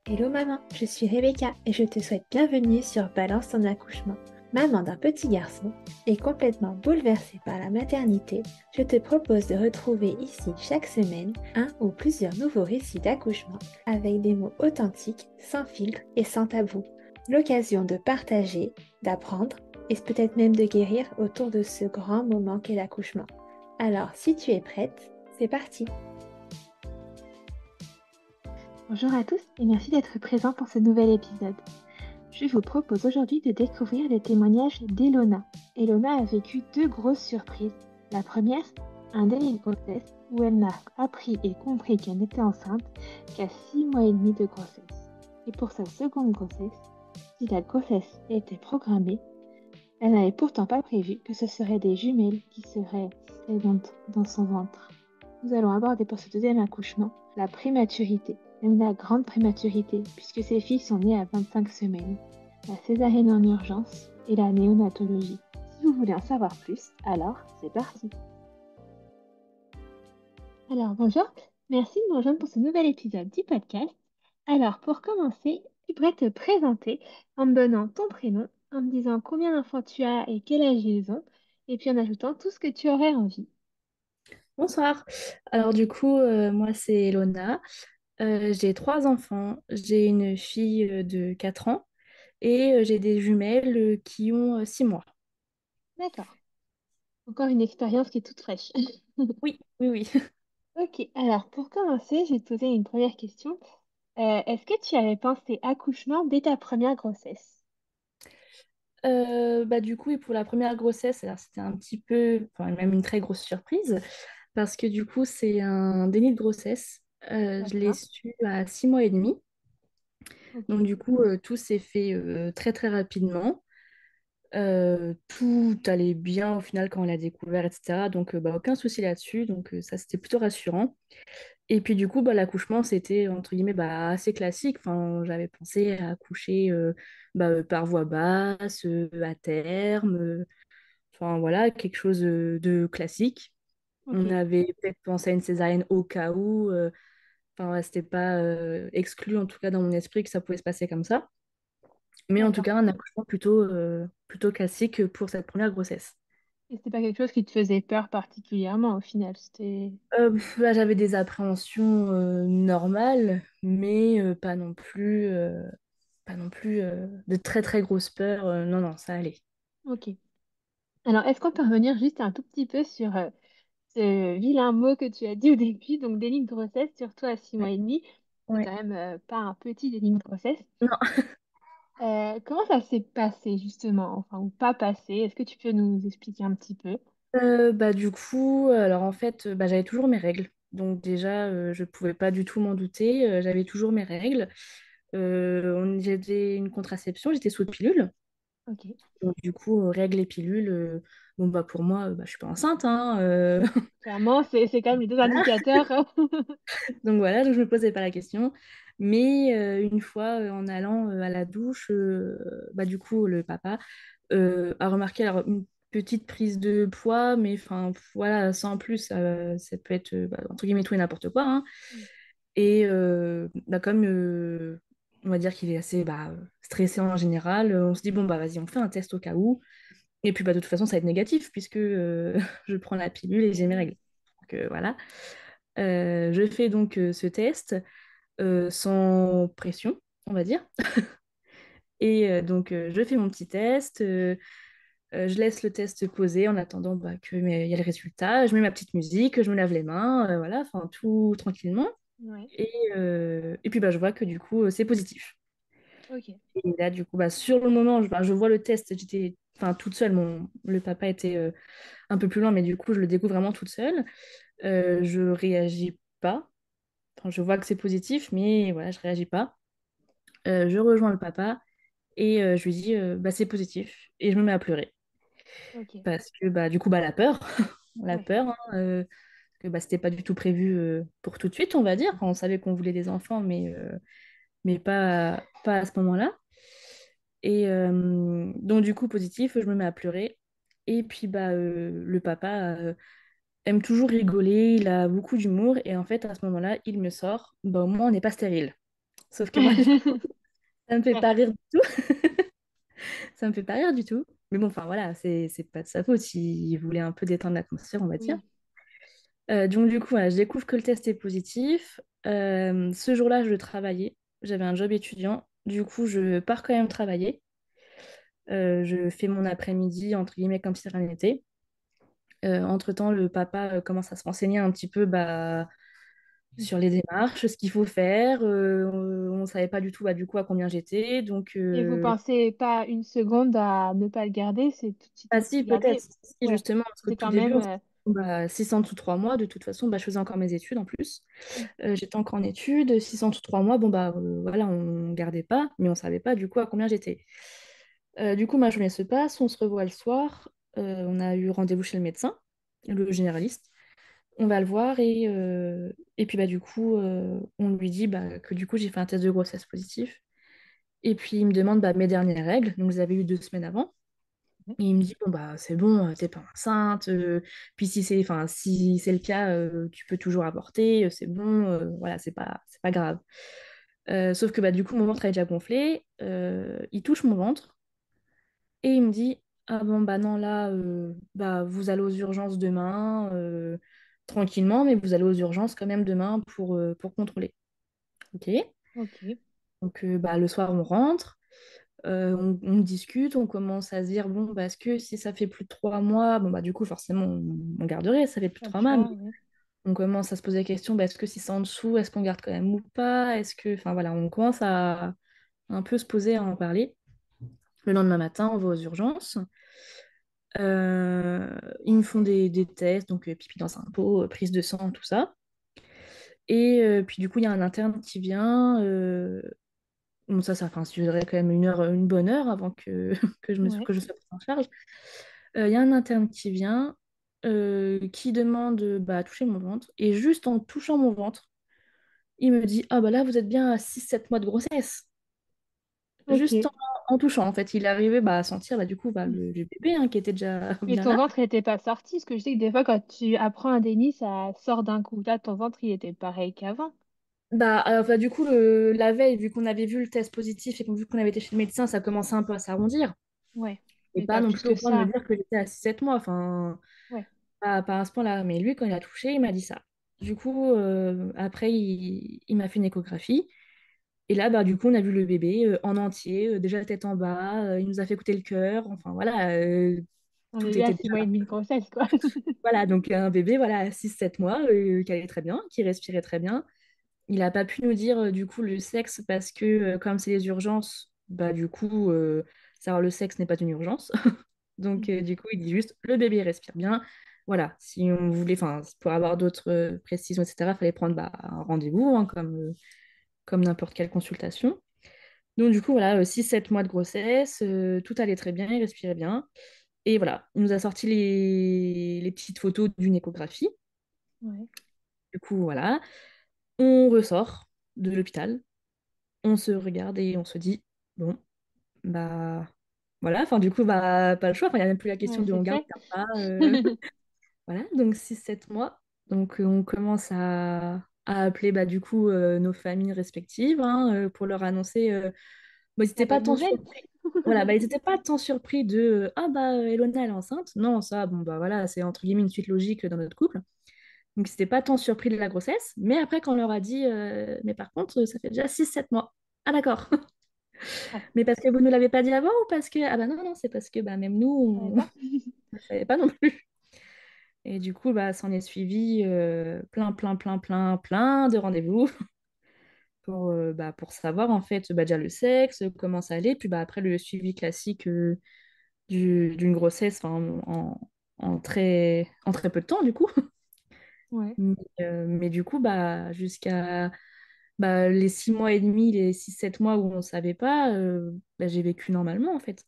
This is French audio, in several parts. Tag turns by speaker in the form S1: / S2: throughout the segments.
S1: Hello maman, je suis Rebecca et je te souhaite bienvenue sur Balance ton accouchement. Maman d'un petit garçon et complètement bouleversée par la maternité, je te propose de retrouver ici chaque semaine un ou plusieurs nouveaux récits d'accouchement avec des mots authentiques, sans filtre et sans tabou. L'occasion de partager, d'apprendre et peut-être même de guérir autour de ce grand moment qu'est l'accouchement. Alors si tu es prête, c'est parti! Bonjour à tous et merci d'être présents pour ce nouvel épisode. Je vous propose aujourd'hui de découvrir les témoignages d'Elona. Elona a vécu deux grosses surprises. La première, un déni de grossesse où elle n'a appris et compris qu'elle était enceinte qu'à 6 mois et demi de grossesse. Et pour sa seconde grossesse, si la grossesse était programmée, elle n'avait pourtant pas prévu que ce seraient des jumelles qui seraient présentes dans son ventre. Nous allons aborder pour ce deuxième accouchement la prématurité, même la grande prématurité, puisque ces filles sont nées à 25 semaines, la césarienne en urgence et la néonatologie. Si vous voulez en savoir plus, alors c'est parti. Alors bonjour, merci de me rejoindre pour ce nouvel épisode du podcast. Alors pour commencer, tu pourrais te présenter en me donnant ton prénom, en me disant combien d'enfants tu as et quel âge ils ont, et puis en ajoutant tout ce que tu aurais envie.
S2: Bonsoir. Alors du coup, moi c'est Elona. J'ai trois enfants. J'ai une fille de 4 ans et j'ai des jumelles qui ont 6 mois.
S1: D'accord. Encore une expérience qui est toute fraîche.
S2: Oui, oui, oui.
S1: Ok, alors pour commencer, je vais te poser une première question. Est-ce que tu avais pensé accouchement dès ta première grossesse?
S2: Bah, du coup, et pour la première grossesse, alors c'était un petit peu, enfin même une très grosse surprise, parce que du coup, c'est un déni de grossesse. Je l'ai
S1: D'accord,
S2: su à 6 mois et demi.
S1: ok,
S2: Donc du coup, tout s'est fait très très rapidement. Tout allait bien au final quand on l'a découvert, etc. Donc bah, aucun souci là-dessus. Donc ça, c'était plutôt rassurant. Et puis du coup, bah, l'accouchement, c'était entre guillemets bah, assez classique. Enfin, j'avais pensé à accoucher par voie basse, à terme. Enfin voilà, quelque chose de classique.
S1: ok,
S2: On avait peut-être pensé à une césarienne au cas où. Enfin, ouais, c'était pas exclu en tout cas dans mon esprit que ça pouvait se passer comme ça. Mais en tout
S1: d'accord.
S2: cas, un accouchement plutôt classique pour cette première grossesse.
S1: Et c'était pas quelque chose qui te faisait peur particulièrement au final, c'était...
S2: Là, j'avais des appréhensions normales, mais pas non plus de très très grosses peurs. Non, non, ça allait.
S1: Ok. Alors, est-ce qu'on peut revenir juste un tout petit peu sur ce vilain mot que tu as dit au début, donc déni de grossesse, surtout à six
S2: Ouais,
S1: mois et demi. C'est
S2: ouais.
S1: quand même pas un petit déni de grossesse.
S2: Non.
S1: Comment ça s'est passé justement, enfin, ou pas passé? Est-ce que tu peux nous expliquer un petit peu?
S2: Bah, du coup, alors en fait, bah, j'avais toujours mes règles. Donc déjà, je pouvais pas du tout m'en douter. J'avais toujours mes règles. J'avais une contraception, j'étais sous pilule.
S1: Ok.
S2: Donc du coup, règles et pilules, bon bah pour moi, bah, je suis pas enceinte, hein,
S1: Clairement, c'est quand même les deux
S2: voilà.
S1: indicateurs.
S2: Donc voilà, donc je me posais pas la question. Mais une fois en allant à la douche, bah, du coup, le papa a remarqué alors, une petite prise de poids, mais enfin voilà, sans plus, ça peut être bah, entre guillemets tout et n'importe quoi, hein.
S1: Mm.
S2: Et bah, comme on va dire qu'il est assez bah, stressé en général, on se dit bon bah vas-y, on fait un test au cas où. Et puis bah, de toute façon, ça va être négatif puisque je prends la pilule et j'ai
S1: Ben
S2: mes
S1: oui.
S2: règles. Donc voilà. Je fais donc ce test sans pression, on va dire. Et donc, je fais mon petit test. Je laisse le test poser en attendant bah, il y ait le résultat. Je mets ma petite musique, je me lave les mains, voilà, enfin tout tranquillement.
S1: Ouais.
S2: Et puis bah, je vois que du coup, c'est positif.
S1: Ok.
S2: Et là, du coup, bah, sur le moment, je vois le test, j'étais enfin, toute seule. Le papa était un peu plus loin, mais du coup, je le découvre vraiment toute seule. Je réagis pas. Enfin, je vois que c'est positif, mais voilà, je réagis pas. Je rejoins le papa et je lui dis bah, c'est positif. Et je me mets à pleurer.
S1: Ok.
S2: Parce que bah, du coup, bah, la peur, la
S1: Ouais.
S2: peur, hein, que bah, c'était pas du tout prévu pour tout de suite, on va dire. Enfin, on savait qu'on voulait des enfants, mais pas à ce moment-là. Et donc, du coup, positif, je me mets à pleurer. Et puis, bah, le papa aime toujours rigoler, il a beaucoup d'humour. Et en fait, à ce moment-là, il me sort, bah, au moins, on n'est pas stérile. Sauf que moi, du coup, ça me fait
S1: Ouais.
S2: pas rire du tout. Ça me fait pas rire du tout. Mais bon, enfin voilà, c'est pas de sa faute. Il voulait un peu détendre l'atmosphère, on va dire.
S1: Oui.
S2: Donc du coup, voilà, je découvre que le test est positif. Ce jour-là, je travaillais. J'avais un job étudiant. Du coup, je pars quand même travailler. Je fais mon après-midi, entre guillemets, comme si rien n'était. Entre-temps, le papa commence à se renseigner un petit peu bah, sur les démarches, ce qu'il faut faire. On ne savait pas du tout bah, du coup à combien j'étais. Donc,
S1: Et vous pensez pas une seconde à ne pas le garder, c'est tout de suite
S2: ah
S1: le
S2: si, peut-être.
S1: garder?
S2: Si,
S1: Ouais,
S2: justement, parce qu'au
S1: c'est
S2: tout
S1: quand
S2: début,
S1: même.
S2: on s'est dit, bah, 600 sous 3 mois, de toute façon, bah, je faisais encore mes études en plus. J'étais encore en études, 600 sous 3 mois, bon bah voilà, on gardait pas, mais on savait pas du coup à combien j'étais. Du coup, ma journée se passe, on se revoit le soir, on a eu rendez-vous chez le médecin, le généraliste. On va le voir et puis bah du coup, on lui dit bah, que du coup j'ai fait un test de grossesse positif. Et puis il me demande bah, mes dernières règles, donc vous avez eu 2 semaines avant. Et il me dit, bon, bah, c'est bon, t'es pas enceinte. Puis enfin, si c'est le cas, tu peux toujours avorter, c'est bon, voilà, c'est pas grave. Sauf que bah, du coup, mon ventre a déjà gonflé. Il touche mon ventre et il me dit, ah bon, bah non, là, bah, vous allez aux urgences demain, tranquillement, mais vous allez aux urgences quand même demain pour contrôler. Ok.
S1: Ok,
S2: Donc, bah, le soir, on rentre. On discute, on commence à se dire, bon, parce que si ça fait plus de 3 mois, bon, bah, du coup, forcément, on garderait, ça fait plus de
S1: pas le
S2: 3 mois, mais
S1: choix, ouais.
S2: on commence à se poser la question, bah, est-ce que si c'est en dessous, est-ce qu'on garde quand même ou pas? Est-ce que, enfin, voilà, on commence à un peu se poser, à en parler. Le lendemain matin, on va aux urgences. Euh, Ils me font des tests, donc pipi dans un pot, prise de sang, tout ça. Et puis, du coup, il y a un interne qui vient. Bon, ça, enfin, ça durerait quand même une heure, une bonne heure avant
S1: Ouais,
S2: que je sois prise en charge. Il y a un interne qui vient, qui demande bah, à toucher mon ventre. Et juste en touchant mon ventre, il me dit, ah bah là, vous êtes bien à 6 7 mois de grossesse. Juste
S1: ok.
S2: en touchant, en fait. Il arrivait bah, à sentir bah, du coup bah, le bébé hein, qui était déjà
S1: Mais
S2: bien
S1: ton
S2: là.
S1: ventre n'était pas sorti, parce que je sais que des fois, quand tu apprends un déni, ça sort d'un coup. Là, ton ventre, il était pareil qu'avant.
S2: Bah, du coup, la veille, vu qu'on avait vu le test positif et vu qu'on avait été chez le médecin, ça commençait un peu à s'arrondir.
S1: Ouais,
S2: Et
S1: mais
S2: pas
S1: pas
S2: non
S1: plus
S2: plus au
S1: que
S2: point de me
S1: ça.
S2: dire que j'étais à 6 7 mois. Enfin,
S1: Ouais,
S2: pas à ce point-là. Mais lui, quand il a touché, il m'a dit ça. Du coup, après, il m'a fait une échographie. Et là, bah, du coup, on a vu le bébé en entier, déjà tête en bas. Il nous a fait écouter le cœur. Enfin, voilà,
S1: on est
S2: tout
S1: bien à
S2: était
S1: six
S2: déjà
S1: mois et
S2: là.
S1: demi de grossesse, quoi.
S2: Voilà, donc un bébé, voilà, à 6 7 mois, qui allait très bien, qui respirait très bien. Il n'a pas pu nous dire, du coup, le sexe parce que, comme c'est les urgences, bah, du coup, savoir le sexe n'est pas une urgence. Donc, du coup, il dit juste, le bébé respire bien. Voilà, si on voulait, enfin, pour avoir d'autres précisions, etc., il fallait prendre bah, un rendez-vous, hein, comme n'importe quelle consultation. Donc, du coup, voilà, 6 7 mois de grossesse, tout allait très bien, il respirait bien. Et voilà, il nous a sorti les petites photos d'une échographie.
S1: Ouais,
S2: Du coup, voilà, on ressort de l'hôpital, on se regarde et on se dit, bon, bah voilà, enfin, du coup, bah, pas le choix, enfin, il n'y a même plus la question
S1: ouais,
S2: de
S1: c'est
S2: on garde,
S1: fait.
S2: on garde pas. Voilà, donc 6 7 mois. Donc on commence à appeler bah, du coup nos familles respectives hein, pour leur annoncer. Bon, ils
S1: La
S2: n'étaient pas
S1: bonne
S2: tant
S1: nouvelle.
S2: surpris. Voilà, bah, ils n'étaient pas tant surpris de ah bah Elona elle est enceinte. Non, ça, bon bah voilà, c'est entre guillemets une suite logique dans notre couple. Donc ils n'étaient pas tant surpris de la grossesse. Mais après, quand on leur a dit mais par contre, ça fait déjà 6 7 mois. Ah d'accord.
S1: Ouais,
S2: Mais parce que vous ne l'avez pas dit avant ou parce que ah bah non, non, c'est parce que bah, même nous,
S1: je savais
S2: on
S1: pas.
S2: ne savait pas non plus. Et du coup, bah, s'en est suivi plein, plein, plein, plein, plein de rendez-vous pour savoir en fait bah, déjà le sexe, comment ça allait, puis bah, après le suivi classique d'une grossesse en très peu de temps du coup.
S1: Ouais.
S2: Mais du coup, bah, jusqu'à bah, les 6 mois et demi, les 6 7 mois où on ne savait pas, bah, j'ai vécu normalement en fait.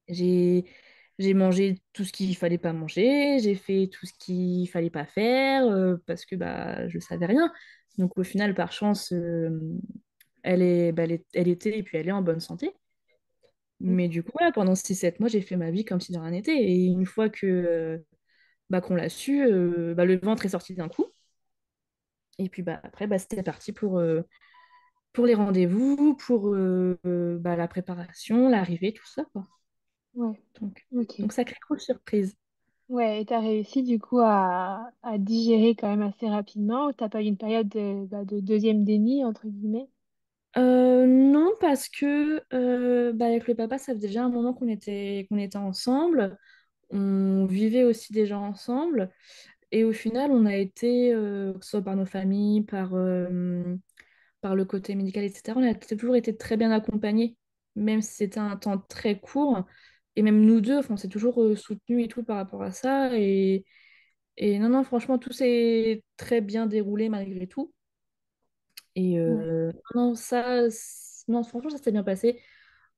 S2: J'ai j'ai mangé tout ce qu'il fallait pas manger, j'ai fait tout ce qu'il fallait pas faire parce que bah je savais rien. Donc au final, par chance, elle était et puis elle est en bonne santé.
S1: Oui.
S2: Mais du coup, voilà, pendant 6 7 mois, j'ai fait ma vie comme si de rien n'était. Et une fois que bah, qu'on l'a su, bah, le ventre est sorti d'un coup. Et puis bah, après, bah, c'était parti pour les rendez-vous, pour bah, la préparation, l'arrivée, tout ça, quoi.
S1: Ouais,
S2: Donc,
S1: ok.
S2: donc sacrée grosse surprise.
S1: Ouais, et t'as réussi du coup à digérer quand même assez rapidement ou t'as pas eu une période de deuxième déni, entre guillemets?
S2: Non, parce que bah, avec le papa, ça faisait déjà un moment qu'on était ensemble. On vivait aussi déjà ensemble. Et au final, on a été, que ce soit par nos familles, par le côté médical, etc., on a toujours été très bien accompagnés, même si c'était un temps très court. Et même nous deux, enfin, on s'est toujours soutenus et tout par rapport à ça. Et non, non, franchement, tout s'est très bien déroulé malgré tout. Et
S1: Ouais,
S2: non, non, franchement, ça s'est bien passé.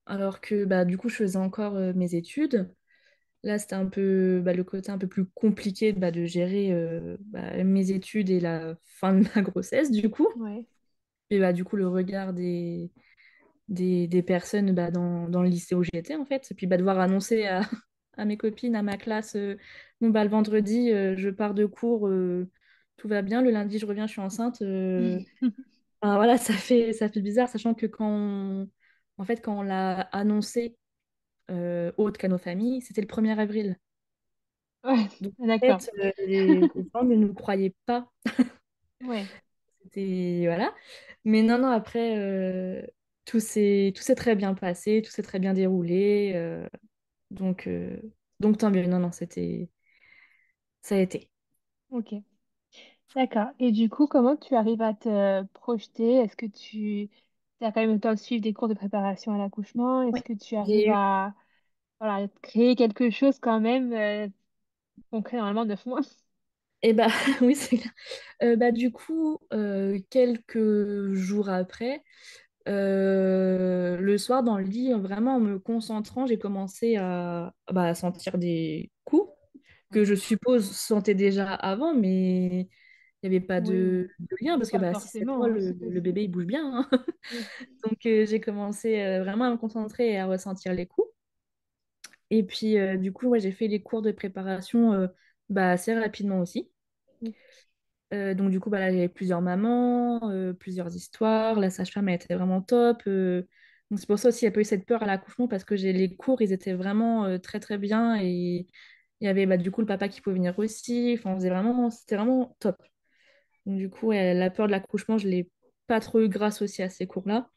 S2: Alors que bah, du coup, je faisais encore mes études. Là, c'était un peu bah, le côté un peu plus compliqué bah, de gérer bah, mes études et la fin de ma grossesse, du coup.
S1: ouais.
S2: Et bah, du coup, le regard des personnes bah, dans le lycée où j'étais, en fait. Et puis, bah, devoir annoncer à mes copines, à ma classe, bon, bah, le vendredi, je pars de cours, tout va bien. Le lundi, je reviens, je suis enceinte. Enfin, voilà, ça fait bizarre, sachant que en fait, quand on l'a annoncé autre qu'à nos familles, c'était le 1er avril.
S1: Ouais,
S2: Donc, en
S1: d'accord.
S2: fait, les gens ne nous croyaient pas.
S1: Ouais,
S2: C'était, voilà. Mais non, non, après, tout s'est très bien passé, tout s'est très bien déroulé. Donc, euh, donc, tant mieux. Non, non, ça a été.
S1: ok. D'accord. Et du coup, comment tu arrives à te projeter? Est-ce que tu as quand même le temps de suivre des cours de préparation à l'accouchement? Est-ce
S2: Ouais.
S1: que tu arrives
S2: J'ai eu.
S1: à voilà, créer quelque chose quand même concret normalement 9 mois?
S2: Eh bah, oui, c'est clair. Bah, du coup, quelques jours après, le soir dans le lit, vraiment en me concentrant, j'ai commencé à sentir des coups que
S1: Ouais.
S2: je suppose sentais déjà avant, mais il n'y avait pas
S1: Oui,
S2: de lien parce que
S1: pas
S2: bah, si c'est toi,
S1: forcément, hein.
S2: le bébé il bouge bien, hein.
S1: Oui.
S2: Donc j'ai commencé vraiment à me concentrer et à ressentir les coups. Et puis du coup, ouais, j'ai fait les cours de préparation bah, assez rapidement aussi. Donc du coup, bah, là, j'avais plusieurs mamans, plusieurs histoires. La sage-femme, elle était vraiment top. Donc c'est pour ça aussi, il n'y a pas eu cette peur à l'accouchement parce que les cours, ils étaient vraiment très très bien. Et il y avait bah, du coup le papa qui pouvait venir aussi. Enfin, c'était vraiment top. Donc du coup, ouais, la peur de l'accouchement, je ne l'ai pas trop eu grâce aussi à ces cours-là.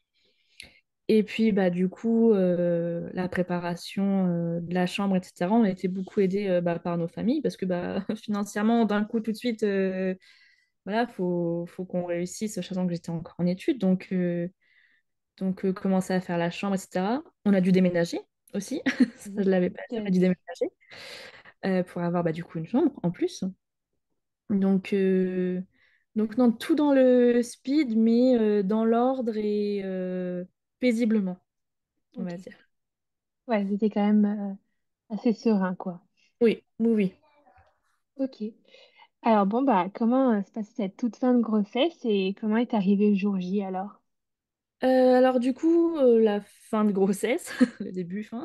S2: Et puis bah, du coup, la préparation de la chambre, etc., on a été beaucoup aidés bah, par nos familles parce que bah, financièrement, d'un coup, tout de suite voilà, faut qu'on réussisse, sachant que j'étais encore en études, donc commencer à faire la chambre, etc. On a dû déménager aussi, ça je
S1: Mhm.
S2: l'avais pas dit, on a
S1: Ok.
S2: dû déménager pour avoir bah, du coup une chambre en plus. Donc, euh, donc non, tout dans le speed, mais dans l'ordre et paisiblement, on va
S1: Ok.
S2: dire.
S1: Ouais, c'était quand même assez serein, quoi.
S2: Oui, oui, oui.
S1: Ok. Alors bon, bah, comment se passe cette toute fin de grossesse et comment est arrivé le jour J alors?
S2: Alors du coup, la fin de grossesse, le début, fin,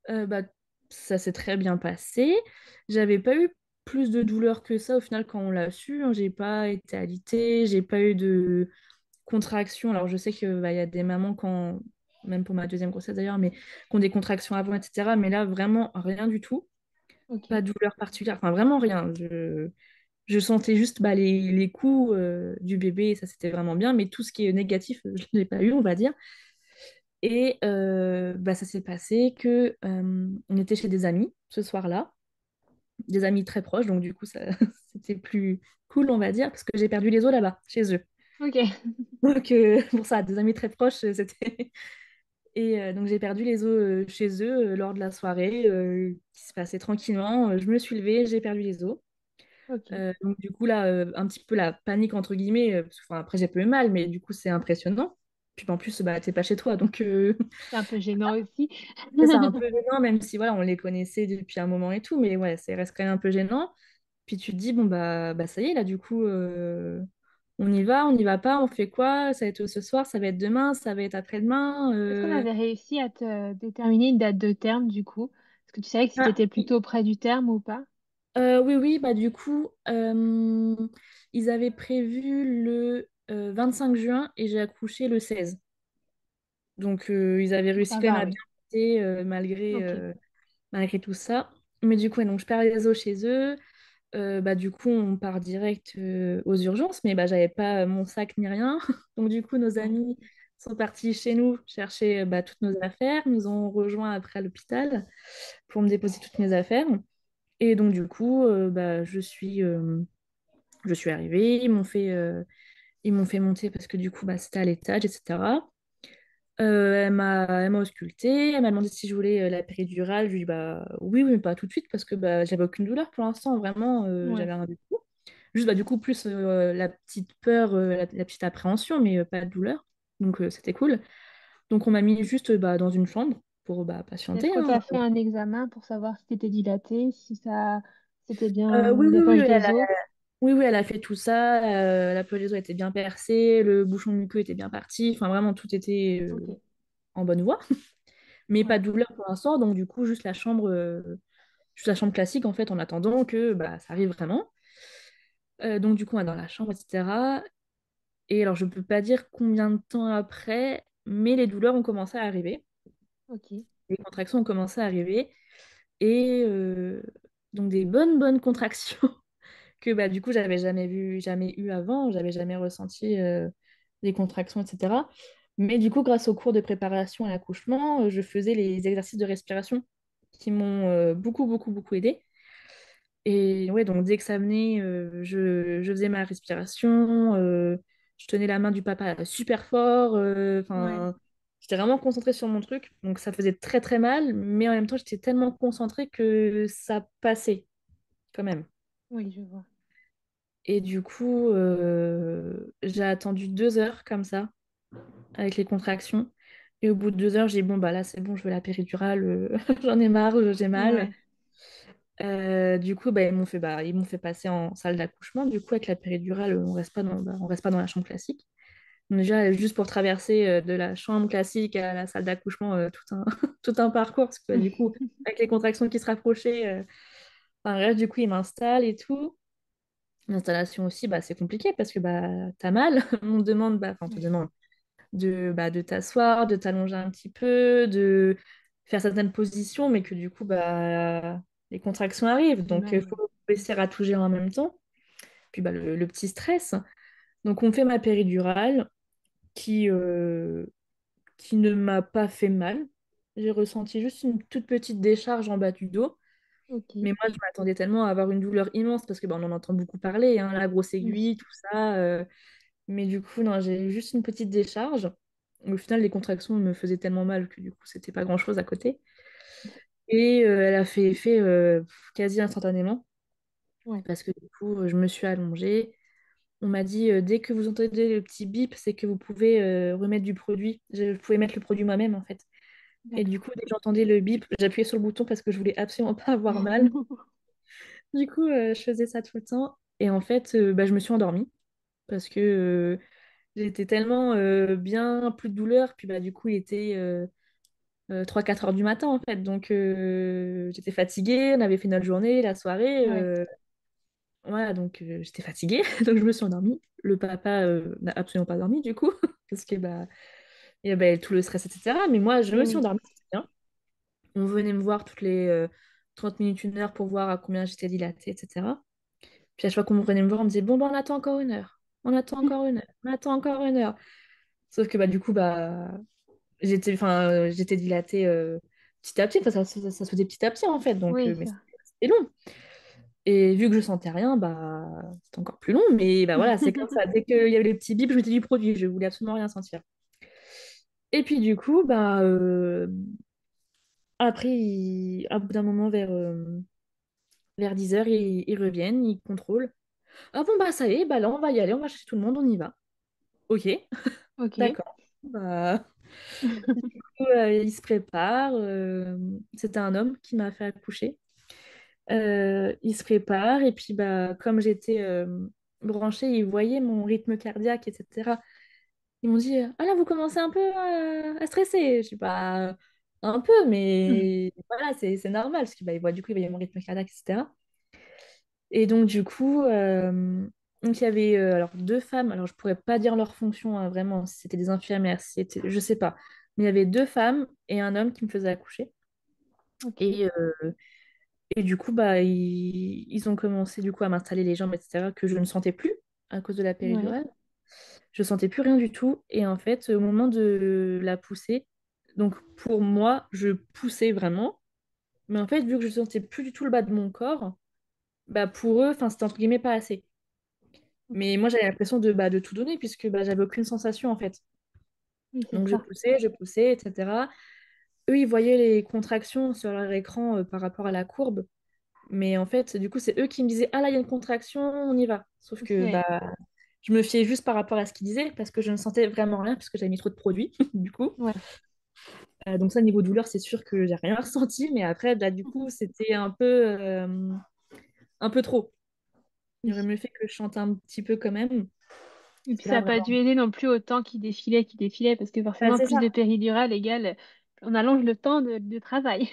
S2: bah, ça s'est très bien passé. J'avais pas eu plus de douleur que ça au final quand on l'a su, hein. J'ai pas été alitée, j'ai pas eu de contractions. Alors je sais que bah, y a des mamans quand, même pour ma deuxième grossesse d'ailleurs, mais qui ont des contractions avant, etc. Mais là vraiment rien du tout.
S1: Ok.
S2: Pas de douleur particulière, enfin vraiment rien. Je sentais juste bah, les coups du bébé, et ça c'était vraiment bien, mais tout ce qui est négatif, je l'ai pas eu, on va dire. Et bah, ça s'est passé que on était chez des amis ce soir-là, des amis très proches, donc du coup ça c'était plus cool, on va dire, parce que j'ai perdu les os là-bas, chez eux.
S1: Ok.
S2: Donc pour ça, des amis très proches, c'était. Et donc j'ai perdu les os chez eux lors de la soirée qui se passait tranquillement. Je me suis levée, j'ai perdu les os.
S1: Ok.
S2: Donc du coup là, un petit peu la panique entre guillemets, parce que, enfin, après j'ai peu eu mal, mais du coup c'est impressionnant. Puis en plus, bah, t'es pas chez toi, donc
S1: C'est un peu gênant aussi.
S2: c'est un peu gênant, même si voilà, on les connaissait depuis un moment et tout, mais ouais, ça reste quand même un peu gênant. Puis tu te dis, bon, bah ça y est, là, du coup, on y va pas, on fait quoi? Ça va être ce soir, ça va être demain, ça va être après-demain.
S1: Est-ce qu'on avait réussi à te déterminer une date de terme du coup? Est-ce que tu savais que si tu
S2: Ah,
S1: étais
S2: oui,
S1: plutôt près du terme ou pas?
S2: oui, oui, bah du coup, ils avaient prévu le 25 juin et j'ai accouché le 16. Donc, ils avaient réussi
S1: Ça
S2: quand même
S1: va,
S2: à
S1: oui.
S2: bien monter malgré,
S1: Ok.
S2: malgré tout ça. Mais du coup, ouais, donc je perds les os chez eux. Bah, du coup, on part direct aux urgences, mais bah, j'avais pas mon sac ni rien. Donc, du coup, nos
S1: Ouais.
S2: amis sont partis chez nous chercher bah, toutes nos affaires, nous ont rejoints après à l'hôpital pour me déposer toutes mes affaires. Et donc, du coup, bah, je suis arrivée, ils m'ont fait monter parce que du coup, bah, c'était à l'étage, etc. Elle m'a auscultée, elle m'a demandé si je voulais la péridurale. Je lui ai dit bah oui, oui, mais pas tout de suite parce que bah, j'avais aucune douleur pour l'instant, vraiment,
S1: Ouais.
S2: j'avais rien du tout. Juste bah, du coup, plus la petite peur, la petite appréhension, mais pas de douleur. Donc c'était cool. Donc on m'a mis juste bah, dans une chambre pour bah, patienter,
S1: Est-ce qu'on
S2: hein.
S1: t'a fait un examen pour savoir si t'étais dilaté, si ça c'était
S2: Oui,
S1: bien
S2: oui,
S1: la
S2: oui,
S1: poche des os?
S2: oui, oui, elle a fait tout ça. La peau des os était bien percée, le bouchon muqueux était bien parti. Enfin, vraiment, tout était
S1: Ok.
S2: en bonne voie. Mais pas
S1: Ouais.
S2: de douleur pour l'instant. Donc, du coup, juste la chambre classique, en fait, en attendant que bah, ça arrive vraiment. Donc, du coup, on est dans la chambre, etc. Et alors, je peux pas dire combien de temps après, mais les douleurs ont commencé à arriver.
S1: Ok.
S2: Les contractions ont commencé à arriver. Et donc, des bonnes, bonnes contractions. Que bah, du coup, j'avais jamais vu, jamais eu avant, j'avais jamais ressenti des contractions, etc. Mais du coup, grâce au cours de préparation à l'accouchement, je faisais les exercices de respiration qui m'ont beaucoup, beaucoup, beaucoup aidé. Et ouais, donc dès que ça venait, je faisais ma respiration, je tenais la main du papa super fort,
S1: Ouais.
S2: enfin, j'étais vraiment concentrée sur mon truc, donc ça faisait très très mal, mais en même temps, j'étais tellement concentrée que ça passait quand même.
S1: Oui, je vois.
S2: Et du coup, j'ai attendu 2 heures comme ça, avec les contractions. Et au bout de 2 heures, j'ai dit, bon, bah là, c'est bon, je veux la péridurale, j'en ai marre, j'ai mal.
S1: Ouais.
S2: Du coup, bah, ils m'ont fait passer en salle d'accouchement. Du coup, avec la péridurale, on reste pas dans la chambre classique. Donc, déjà, juste pour traverser de la chambre classique à la salle d'accouchement, tout un parcours, parce que bah, du coup, avec les contractions qui se rapprochaient, enfin, bref, du coup, ils m'installent et tout. L'installation aussi, bah, c'est compliqué parce que bah, t'as mal. On te demande, bah, enfin, on te
S1: Ouais.
S2: demande de t'asseoir, de t'allonger un petit peu, de faire certaines positions, mais que du coup, bah, les contractions arrivent.
S1: Du
S2: Donc,
S1: mal,
S2: il
S1: ouais.
S2: faut essayer à tout gérer en même temps. Puis, bah, le petit stress. Donc, on fait ma péridurale qui, euh, qui ne m'a pas fait mal. J'ai ressenti juste une toute petite décharge en bas du dos.
S1: Ok.
S2: Mais moi, je m'attendais tellement à avoir une douleur immense parce que bah, on en entend beaucoup parler, hein, la grosse
S1: Oui.
S2: aiguille, tout ça. Mais du coup, non, j'ai eu juste une petite décharge. Au final, les contractions me faisaient tellement mal que du coup, c'était pas grand-chose à côté. Et elle a fait effet quasi instantanément
S1: Ouais.
S2: parce que du coup, je me suis allongée. On m'a dit, dès que vous entendez le petit bip, c'est que vous pouvez remettre du produit. Je pouvais mettre le produit moi-même, en fait. Et du coup,
S1: D'accord.
S2: dès que j'entendais le bip, j'appuyais sur le bouton parce que je voulais absolument pas avoir mal. Du coup, je faisais ça tout le temps. Et en fait, bah, je me suis endormie parce que j'étais tellement bien, plus de douleur. Puis bah, du coup, il était 3-4 heures du matin en fait. Donc j'étais fatiguée, on avait fait notre journée, la soirée.
S1: Ouais.
S2: Voilà, donc j'étais fatiguée. Donc je me suis endormie. Le papa n'a absolument pas dormi du coup. Parce que bah, il y avait tout le stress, etc. Mais moi, je
S1: Et
S2: me suis
S1: oui.
S2: endormie, c'était bien. On venait me voir toutes les 30 minutes, 1 heure pour voir à combien j'étais dilatée, etc. Puis à chaque fois qu'on venait me voir, on me disait, bon, bah, on attend encore 1 heure. On attend encore 1 heure. On attend encore 1 heure. Sauf que bah, du coup, bah, j'étais dilatée petit à petit. Enfin, ça se faisait petit à petit, en fait. Donc,
S1: Oui,
S2: mais
S1: ça.
S2: c'était long. Et vu que je sentais rien, bah, c'était encore plus long. Mais bah, voilà, c'est comme ça. Dès qu'il y avait les petits bips, je mettais du produit. Je voulais absolument rien sentir. Et puis, du coup, bah, après, à bout d'un moment, vers 10 heures, ils reviennent, ils contrôlent. Ah bon, bah, ça y est, bah, là, on va y aller. On va chercher tout le monde, on y va. Ok,
S1: Ok.
S2: d'accord. Bah, il se prépare. C'était un homme qui m'a fait accoucher. Il se prépare et puis bah, comme j'étais branchée, ils voyaient mon rythme cardiaque, etc. Ils m'ont dit, ah là, vous commencez un peu à stresser. Je sais pas, un peu, mais voilà, c'est normal parce que bah, du coup, ils voyaient mon rythme cardiaque, etc. Et donc, du coup, Donc il y avait alors deux femmes, alors je pourrais pas dire leur fonction hein, vraiment, si c'était des infirmières, si c'était, je sais pas. Mais il y avait deux femmes et un homme qui me faisait accoucher.
S1: Ok.
S2: Et, et du coup, bah, ils ont commencé du coup à m'installer les jambes, etc., que je ne sentais plus à cause de la
S1: Ouais.
S2: péridurale. Je sentais plus rien du tout. Et en fait, au moment de la pousser, donc pour moi, je poussais vraiment. Mais en fait, vu que je sentais plus du tout le bas de mon corps, bah pour eux, enfin, c'était entre guillemets pas assez.
S1: Ok.
S2: Mais moi, j'avais l'impression de tout donner puisque bah, j'avais aucune sensation en fait.
S1: Oui, c'est
S2: Donc
S1: ça.
S2: je poussais, etc. Eux, ils voyaient les contractions sur leur écran par rapport à la courbe. Mais en fait, du coup, c'est eux qui me disaient, ah là, il y a une contraction, on y va. Sauf que
S1: Ouais.
S2: bah, je me fiais juste par rapport à ce qu'ils disaient parce que je ne sentais vraiment rien puisque j'avais mis trop de produits, du coup.
S1: Ouais.
S2: Donc ça, niveau douleur, c'est sûr que j'ai rien ressenti. Mais après, là, du coup, c'était un peu trop. Il aurait
S1: Oui.
S2: mieux fait que je chante un petit peu quand même.
S1: Et
S2: Parce
S1: puis
S2: que
S1: ça
S2: là,
S1: n'a pas
S2: vraiment.
S1: dû aider non plus au temps qui défilait, parce que
S2: Bah,
S1: forcément,
S2: c'est
S1: plus
S2: ça.
S1: de péridurale égale on allonge le temps de travail.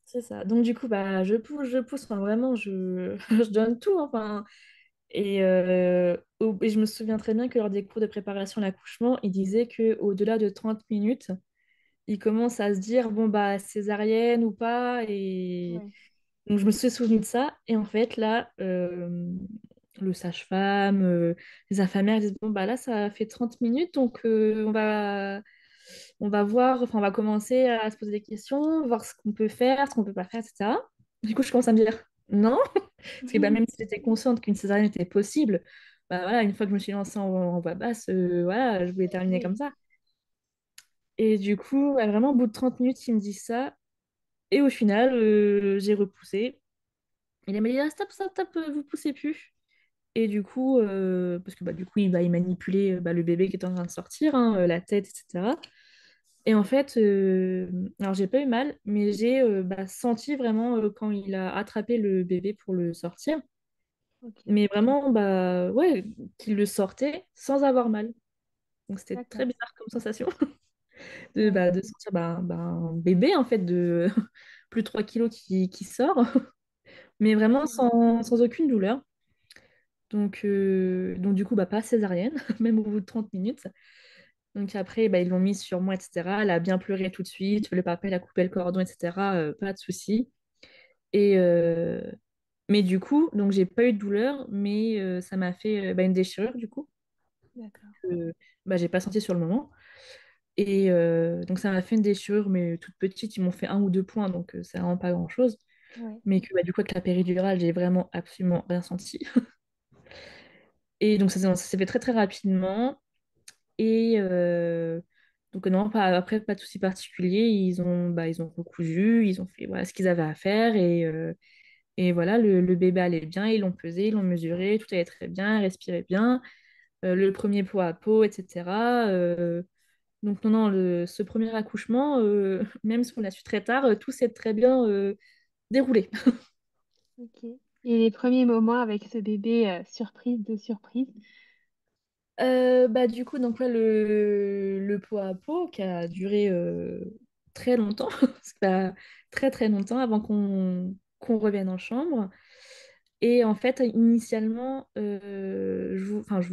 S2: C'est ça. Donc du coup, bah, je pousse. Enfin, vraiment, je donne tout. Enfin. Et je me souviens très bien que lors des cours de préparation à l'accouchement, ils disaient qu'au-delà de 30 minutes, ils commencent à se dire, bon, bah, césarienne ou pas. Et
S1: Ouais.
S2: donc, je me suis souvenu de ça. Et en fait, là, le sage-femme, les infirmières disent, bon, bah, là, ça fait 30 minutes, donc on va voir, enfin, on va commencer à se poser des questions, voir ce qu'on peut faire, ce qu'on peut pas faire, etc. Du coup, je commence à me dire, non, parce que bah, même si j'étais consciente qu'une césarienne était possible, bah, voilà, une fois que je me suis lancée en voie basse, voilà, je voulais terminer comme
S1: Oui.
S2: ça. Et du coup, ouais, vraiment, au bout de 30 minutes, il me dit ça. Et au final, j'ai repoussé. Il m'a dit, ah, stop, stop, stop, vous poussez plus. Et du coup, parce que bah, du coup, il manipulait bah, le bébé qui était en train de sortir, hein, la tête, etc. Et en fait, alors j'ai pas eu mal, mais j'ai bah, senti vraiment quand il a attrapé le bébé pour le sortir,
S1: Ok.
S2: mais vraiment, bah ouais, qu'il le sortait sans avoir mal. Donc c'était très
S1: D'accord.
S2: bizarre comme sensation
S1: Ouais.
S2: de sentir bah, un bébé en fait de plus de 3 kilos qui sort, mais vraiment
S1: Ouais.
S2: sans aucune douleur. Donc du coup, bah, pas césarienne, même au bout de 30 minutes. Donc après, bah, ils l'ont mise sur moi, etc. Elle a bien pleuré tout de suite. Le papa, il a coupé le cordon, etc. Pas de souci. Et mais du coup, donc j'ai pas eu de douleur, mais ça m'a fait bah, une déchirure du coup
S1: D'accord.
S2: que bah, j'ai pas senti sur le moment. Et donc ça m'a fait une déchirure, mais toute petite. Ils m'ont fait un ou deux points, donc c'est vraiment pas grand-chose.
S1: Ouais.
S2: Mais que bah, du coup, avec la péridurale, j'ai vraiment absolument rien senti. Et donc ça s'est fait très très rapidement. Et donc non, après, pas de souci particulier. Ils ont recousu, ils ont fait voilà, ce qu'ils avaient à faire. Et voilà, le bébé allait bien, ils l'ont pesé, ils l'ont mesuré, tout allait très bien, il respirait bien. Le premier pot à pot, etc. Donc non, non, ce premier accouchement, même si on l'a su très tard, tout s'est très bien déroulé.
S1: Ok. Et les premiers moments avec ce bébé, surprise de surprise.
S2: Bah, du coup, donc, ouais, le pot à pot qui a duré très longtemps, parce que, bah, très très longtemps avant qu'on revienne en chambre. Et en fait, initialement, enfin, je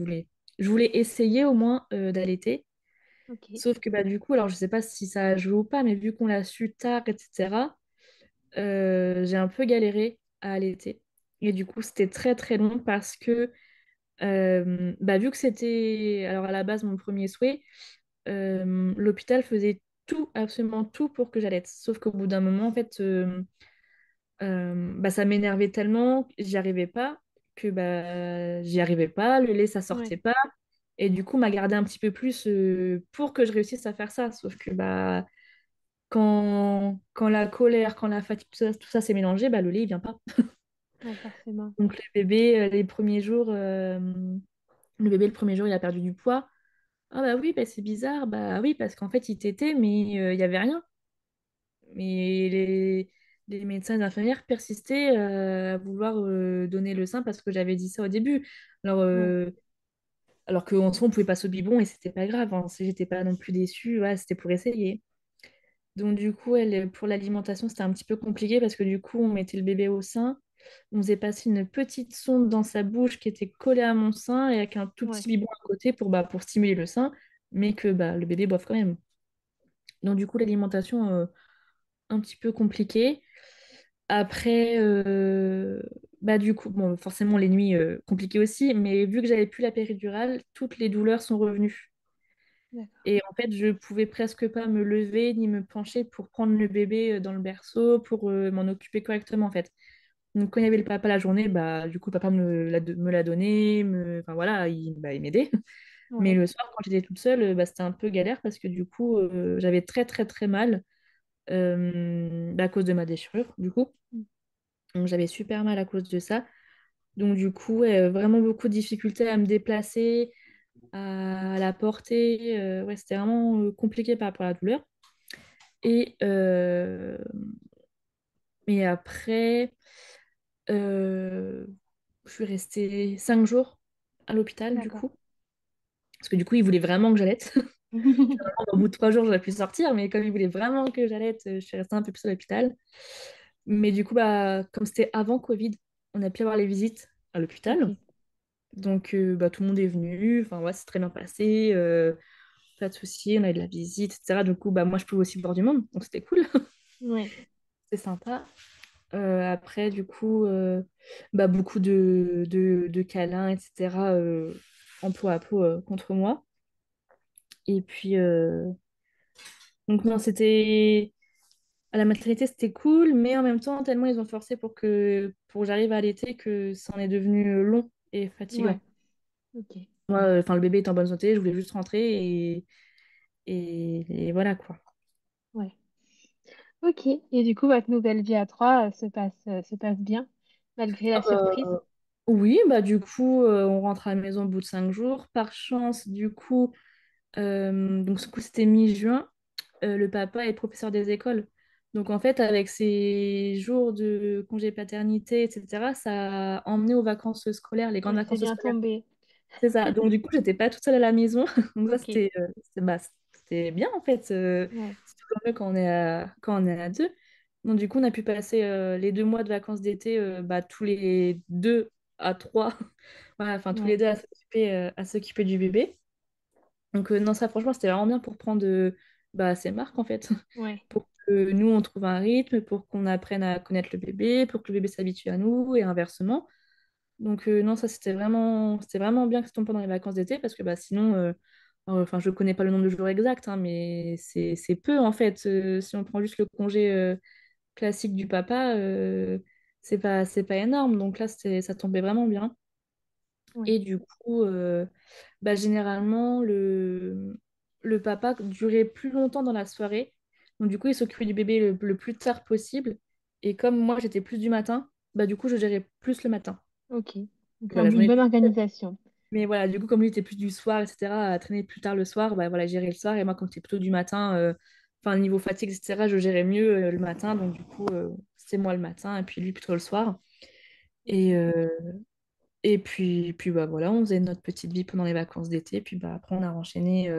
S2: voulais essayer au moins d'allaiter.
S1: Ok.
S2: Sauf que bah, du coup, alors je sais pas si ça a joué ou pas, mais vu qu'on l'a su tard, etc., j'ai un peu galéré à allaiter. Et du coup, c'était très très long parce que bah, vu que c'était alors à la base mon premier souhait, l'hôpital faisait tout, absolument tout pour que j'allaite. Sauf qu'au bout d'un moment, en fait, bah, ça m'énervait tellement, j'y arrivais pas, le lait ça sortait
S1: Ouais.
S2: pas. Et du coup, m'a gardé un petit peu plus pour que je réussisse à faire ça. Sauf que bah, quand la colère, quand la fatigue, tout ça s'est mélangé, bah, le lait il vient pas.
S1: Ouais, forcément.
S2: Donc le bébé, les premiers jours, le bébé le premier jour il a perdu du poids. Ah bah oui, bah, c'est bizarre. Bah oui, parce qu'en fait, il tétait, mais il n'y avait rien. Mais les médecins et les infirmières persistaient à vouloir donner le sein parce que j'avais dit ça au début. Alors,
S1: Ouais.
S2: euh, alors qu'en soi, on pouvait passer au biberon et c'était pas grave. Hein. Si j'étais pas non plus déçue, ouais, c'était pour essayer. Donc du coup, pour l'alimentation, c'était un petit peu compliqué parce que du coup, on mettait le bébé au sein. On faisait passer une petite sonde dans sa bouche qui était collée à mon sein et avec un tout
S1: Ouais,
S2: petit biberon à côté pour stimuler le sein, mais que le bébé boive quand même. Donc du coup, l'alimentation, un petit peu compliquée. Après, du coup, bon, forcément les nuits compliquées aussi, mais vu que j'avais plus la péridurale, toutes les douleurs sont revenues.
S1: d'accord.
S2: Et en fait, je pouvais presque pas me lever ni me pencher pour prendre le bébé dans le berceau, pour m'en occuper correctement en fait. Donc quand il y avait le papa la journée, du coup, le papa me l'a donné, enfin voilà, il m'aidait. Mais
S1: Ouais,
S2: le soir, quand j'étais toute seule, c'était un peu galère parce que du coup, j'avais très très très mal à cause de ma déchirure, du coup.
S1: mm,
S2: Donc j'avais super mal à cause de ça. Donc du coup, ouais, vraiment beaucoup de difficultés à me déplacer, à la porter. Ouais, c'était vraiment compliqué par rapport à la douleur. Et, euh, et après, euh, je suis restée 5 jours à l'hôpital, du
S1: d'accord.
S2: coup. Parce que du coup, il voulait vraiment que j'allaite. Au bout de 3 jours, j'aurais pu sortir, mais comme il voulait vraiment que j'allaite, je suis restée un peu plus à l'hôpital. Mais du coup, comme c'était avant Covid, on a pu avoir les visites à l'hôpital.
S1: Ok,
S2: Donc, tout le monde est venu. Enfin, ouais, c'est très bien passé. Pas de souci, on a eu de la visite, etc. Du coup, moi, je pouvais aussi voir du monde. Donc, c'était cool.
S1: ouais,
S2: C'est sympa. Après, du coup, beaucoup de câlins, etc. En peau à peau contre moi. Et puis, donc, non, c'était. À la maternité, c'était cool, mais en même temps, tellement ils ont forcé pour que j'arrive à allaiter que ça en est devenu long et
S1: ouais,
S2: fatigant.
S1: ok,
S2: Moi, le bébé est en bonne santé, je voulais juste rentrer et voilà quoi.
S1: ouais. Ok, et du coup, votre nouvelle vie à trois se passe bien, malgré la
S2: Ah
S1: surprise.
S2: oui, du coup, on rentre à la maison au bout de 5 jours. Par chance, du coup, donc ce coup, c'était mi-juin, le papa est professeur des écoles. Donc en fait, avec ces jours de congé paternité, etc., ça a emmené aux vacances scolaires, les grandes
S1: Ouais, c'est
S2: vacances
S1: bien
S2: scolaires.
S1: tombé.
S2: C'est ça. Donc du coup, j'étais pas toute seule à la maison. Donc ça,
S1: Ok,
S2: c'était bien en fait.
S1: ouais,
S2: C'est toujours mieux quand on est à deux. Donc du coup, on a pu passer les 2 mois de vacances d'été, tous les deux à trois, voilà, enfin tous les
S1: ouais,
S2: deux à s'occuper du bébé. Donc non, ça franchement, c'était vraiment bien pour prendre ses marques en fait.
S1: ouais,
S2: Pour que nous, on trouve un rythme, pour qu'on apprenne à connaître le bébé, pour que le bébé s'habitue à nous et inversement. Donc non, ça c'était vraiment bien que ça tombe pendant les vacances d'été parce que sinon, enfin je connais pas le nombre de jours exact, hein, mais c'est peu en fait. Si on prend juste le congé classique du papa, c'est pas énorme. Donc là, ça tombait vraiment bien.
S1: ouais.
S2: Et du coup, généralement, le papa durait plus longtemps dans la soirée. Donc du coup, il s'occupait du bébé le plus tard possible. Et comme moi, j'étais plus du matin, du coup, je gérais plus le matin.
S1: Ok, donc
S2: Voilà,
S1: une
S2: journée.
S1: bonne organisation.
S2: Mais voilà, du coup, comme lui était plus du soir, etc., à traîner plus tard le soir, voilà, gérer le soir. Et moi, comme c'était plutôt du matin, enfin, niveau fatigue, etc., je gérais mieux le matin. Donc, du coup, c'est moi le matin et puis lui plutôt le soir. Et,
S1: Ok,
S2: euh, et puis voilà, on faisait notre petite vie pendant les vacances d'été. Puis après, on a enchaîné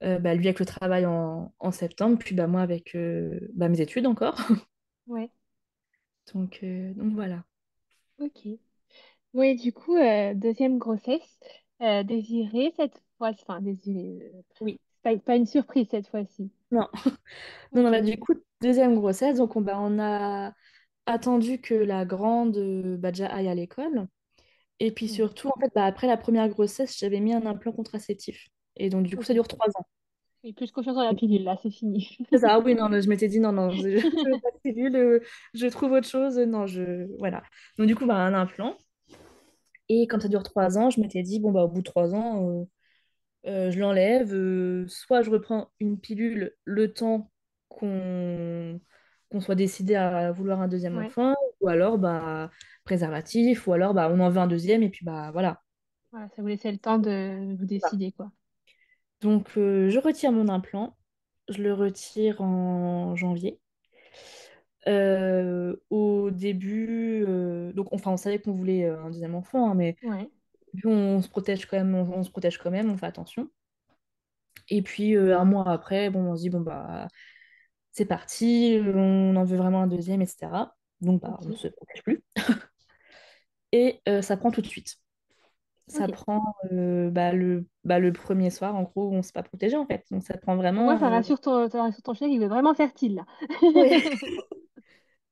S2: lui avec le travail en septembre. Puis moi avec mes études encore.
S1: ouais,
S2: Donc voilà.
S1: ok. Oui, du coup, deuxième grossesse, désirée cette fois, enfin désirée,
S2: Oui.
S1: pas une surprise cette fois-ci.
S2: Non. Non, non,
S1: Ok,
S2: du coup, deuxième grossesse. Donc, on a attendu que la grande déjà aille à l'école. Et puis
S1: ouais,
S2: surtout, en fait, après la première grossesse, j'avais mis un implant contraceptif. Et donc, du coup, ça
S1: ok.
S2: dure 3 ans.
S1: Et plus confiance en la pilule, là, c'est fini.
S2: C'est ça, ah oui, non, non, je m'étais dit, non, non, je veux pas de pilule, je trouve autre chose. Non, voilà. Donc, du coup, un implant. Et comme ça dure 3 ans, je m'étais dit, bon, au bout de 3 ans, je l'enlève. Soit je reprends une pilule le temps qu'on soit décidé à vouloir un deuxième
S1: Ouais,
S2: enfant, ou alors préservatif, ou alors on en veut un deuxième, et puis voilà.
S1: voilà, ça vous laissait le temps de vous décider, quoi.
S2: Donc, je retire mon implant. Je le retire en janvier. Au début, donc, enfin, on savait qu'on voulait un deuxième enfant, hein, mais
S1: Ouais,
S2: vu on se protège quand même, on se protège quand même, on fait attention. Et puis, un mois après, bon, on se dit, bon, c'est parti, on en veut vraiment un deuxième, etc. Donc, bah, on ne
S1: Ok.
S2: se protège plus. Et ça prend tout de suite. Ça
S1: Ok.
S2: prend le premier soir, en gros, où on ne s'est pas protégé, en fait. Donc, ça prend
S1: Au moins,
S2: vraiment...
S1: ça rassure ton chien, il est vraiment fertile, là.
S2: Ouais.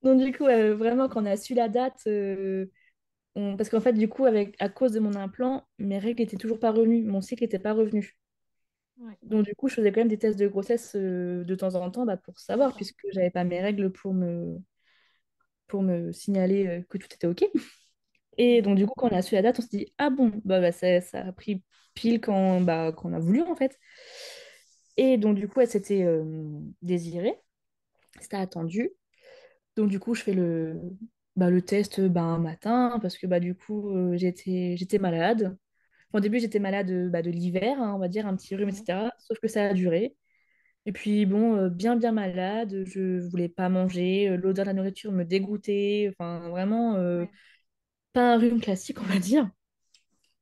S2: Donc, du coup, vraiment, quand on a su la date, parce qu'en fait, du coup, à cause de mon implant, mes règles n'étaient toujours pas revenues, mon cycle n'était pas revenu.
S1: Ouais,
S2: Donc, du coup, je faisais quand même des tests de grossesse de temps en temps bah, pour savoir,
S1: d'accord.
S2: puisque j'avais pas mes règles pour me signaler que tout était OK. Et
S1: Mhm.
S2: donc, du coup, quand on a su la date, on s'est dit, ah bon, ça a pris pile quand on a voulu, en fait. Et donc, du coup, elle s'était désirée, c'était attendu. Donc, du coup, je fais le test un matin, parce que du coup, j'étais malade. Au début, j'étais malade de l'hiver, hein, on va dire, un petit rhume,
S1: Ouais,
S2: etc. Sauf que ça a duré. Et puis, bon, bien, bien malade, je voulais pas manger, l'odeur de la nourriture me dégoûtait, enfin, vraiment,
S1: ouais.
S2: pas un rhume classique, on va dire.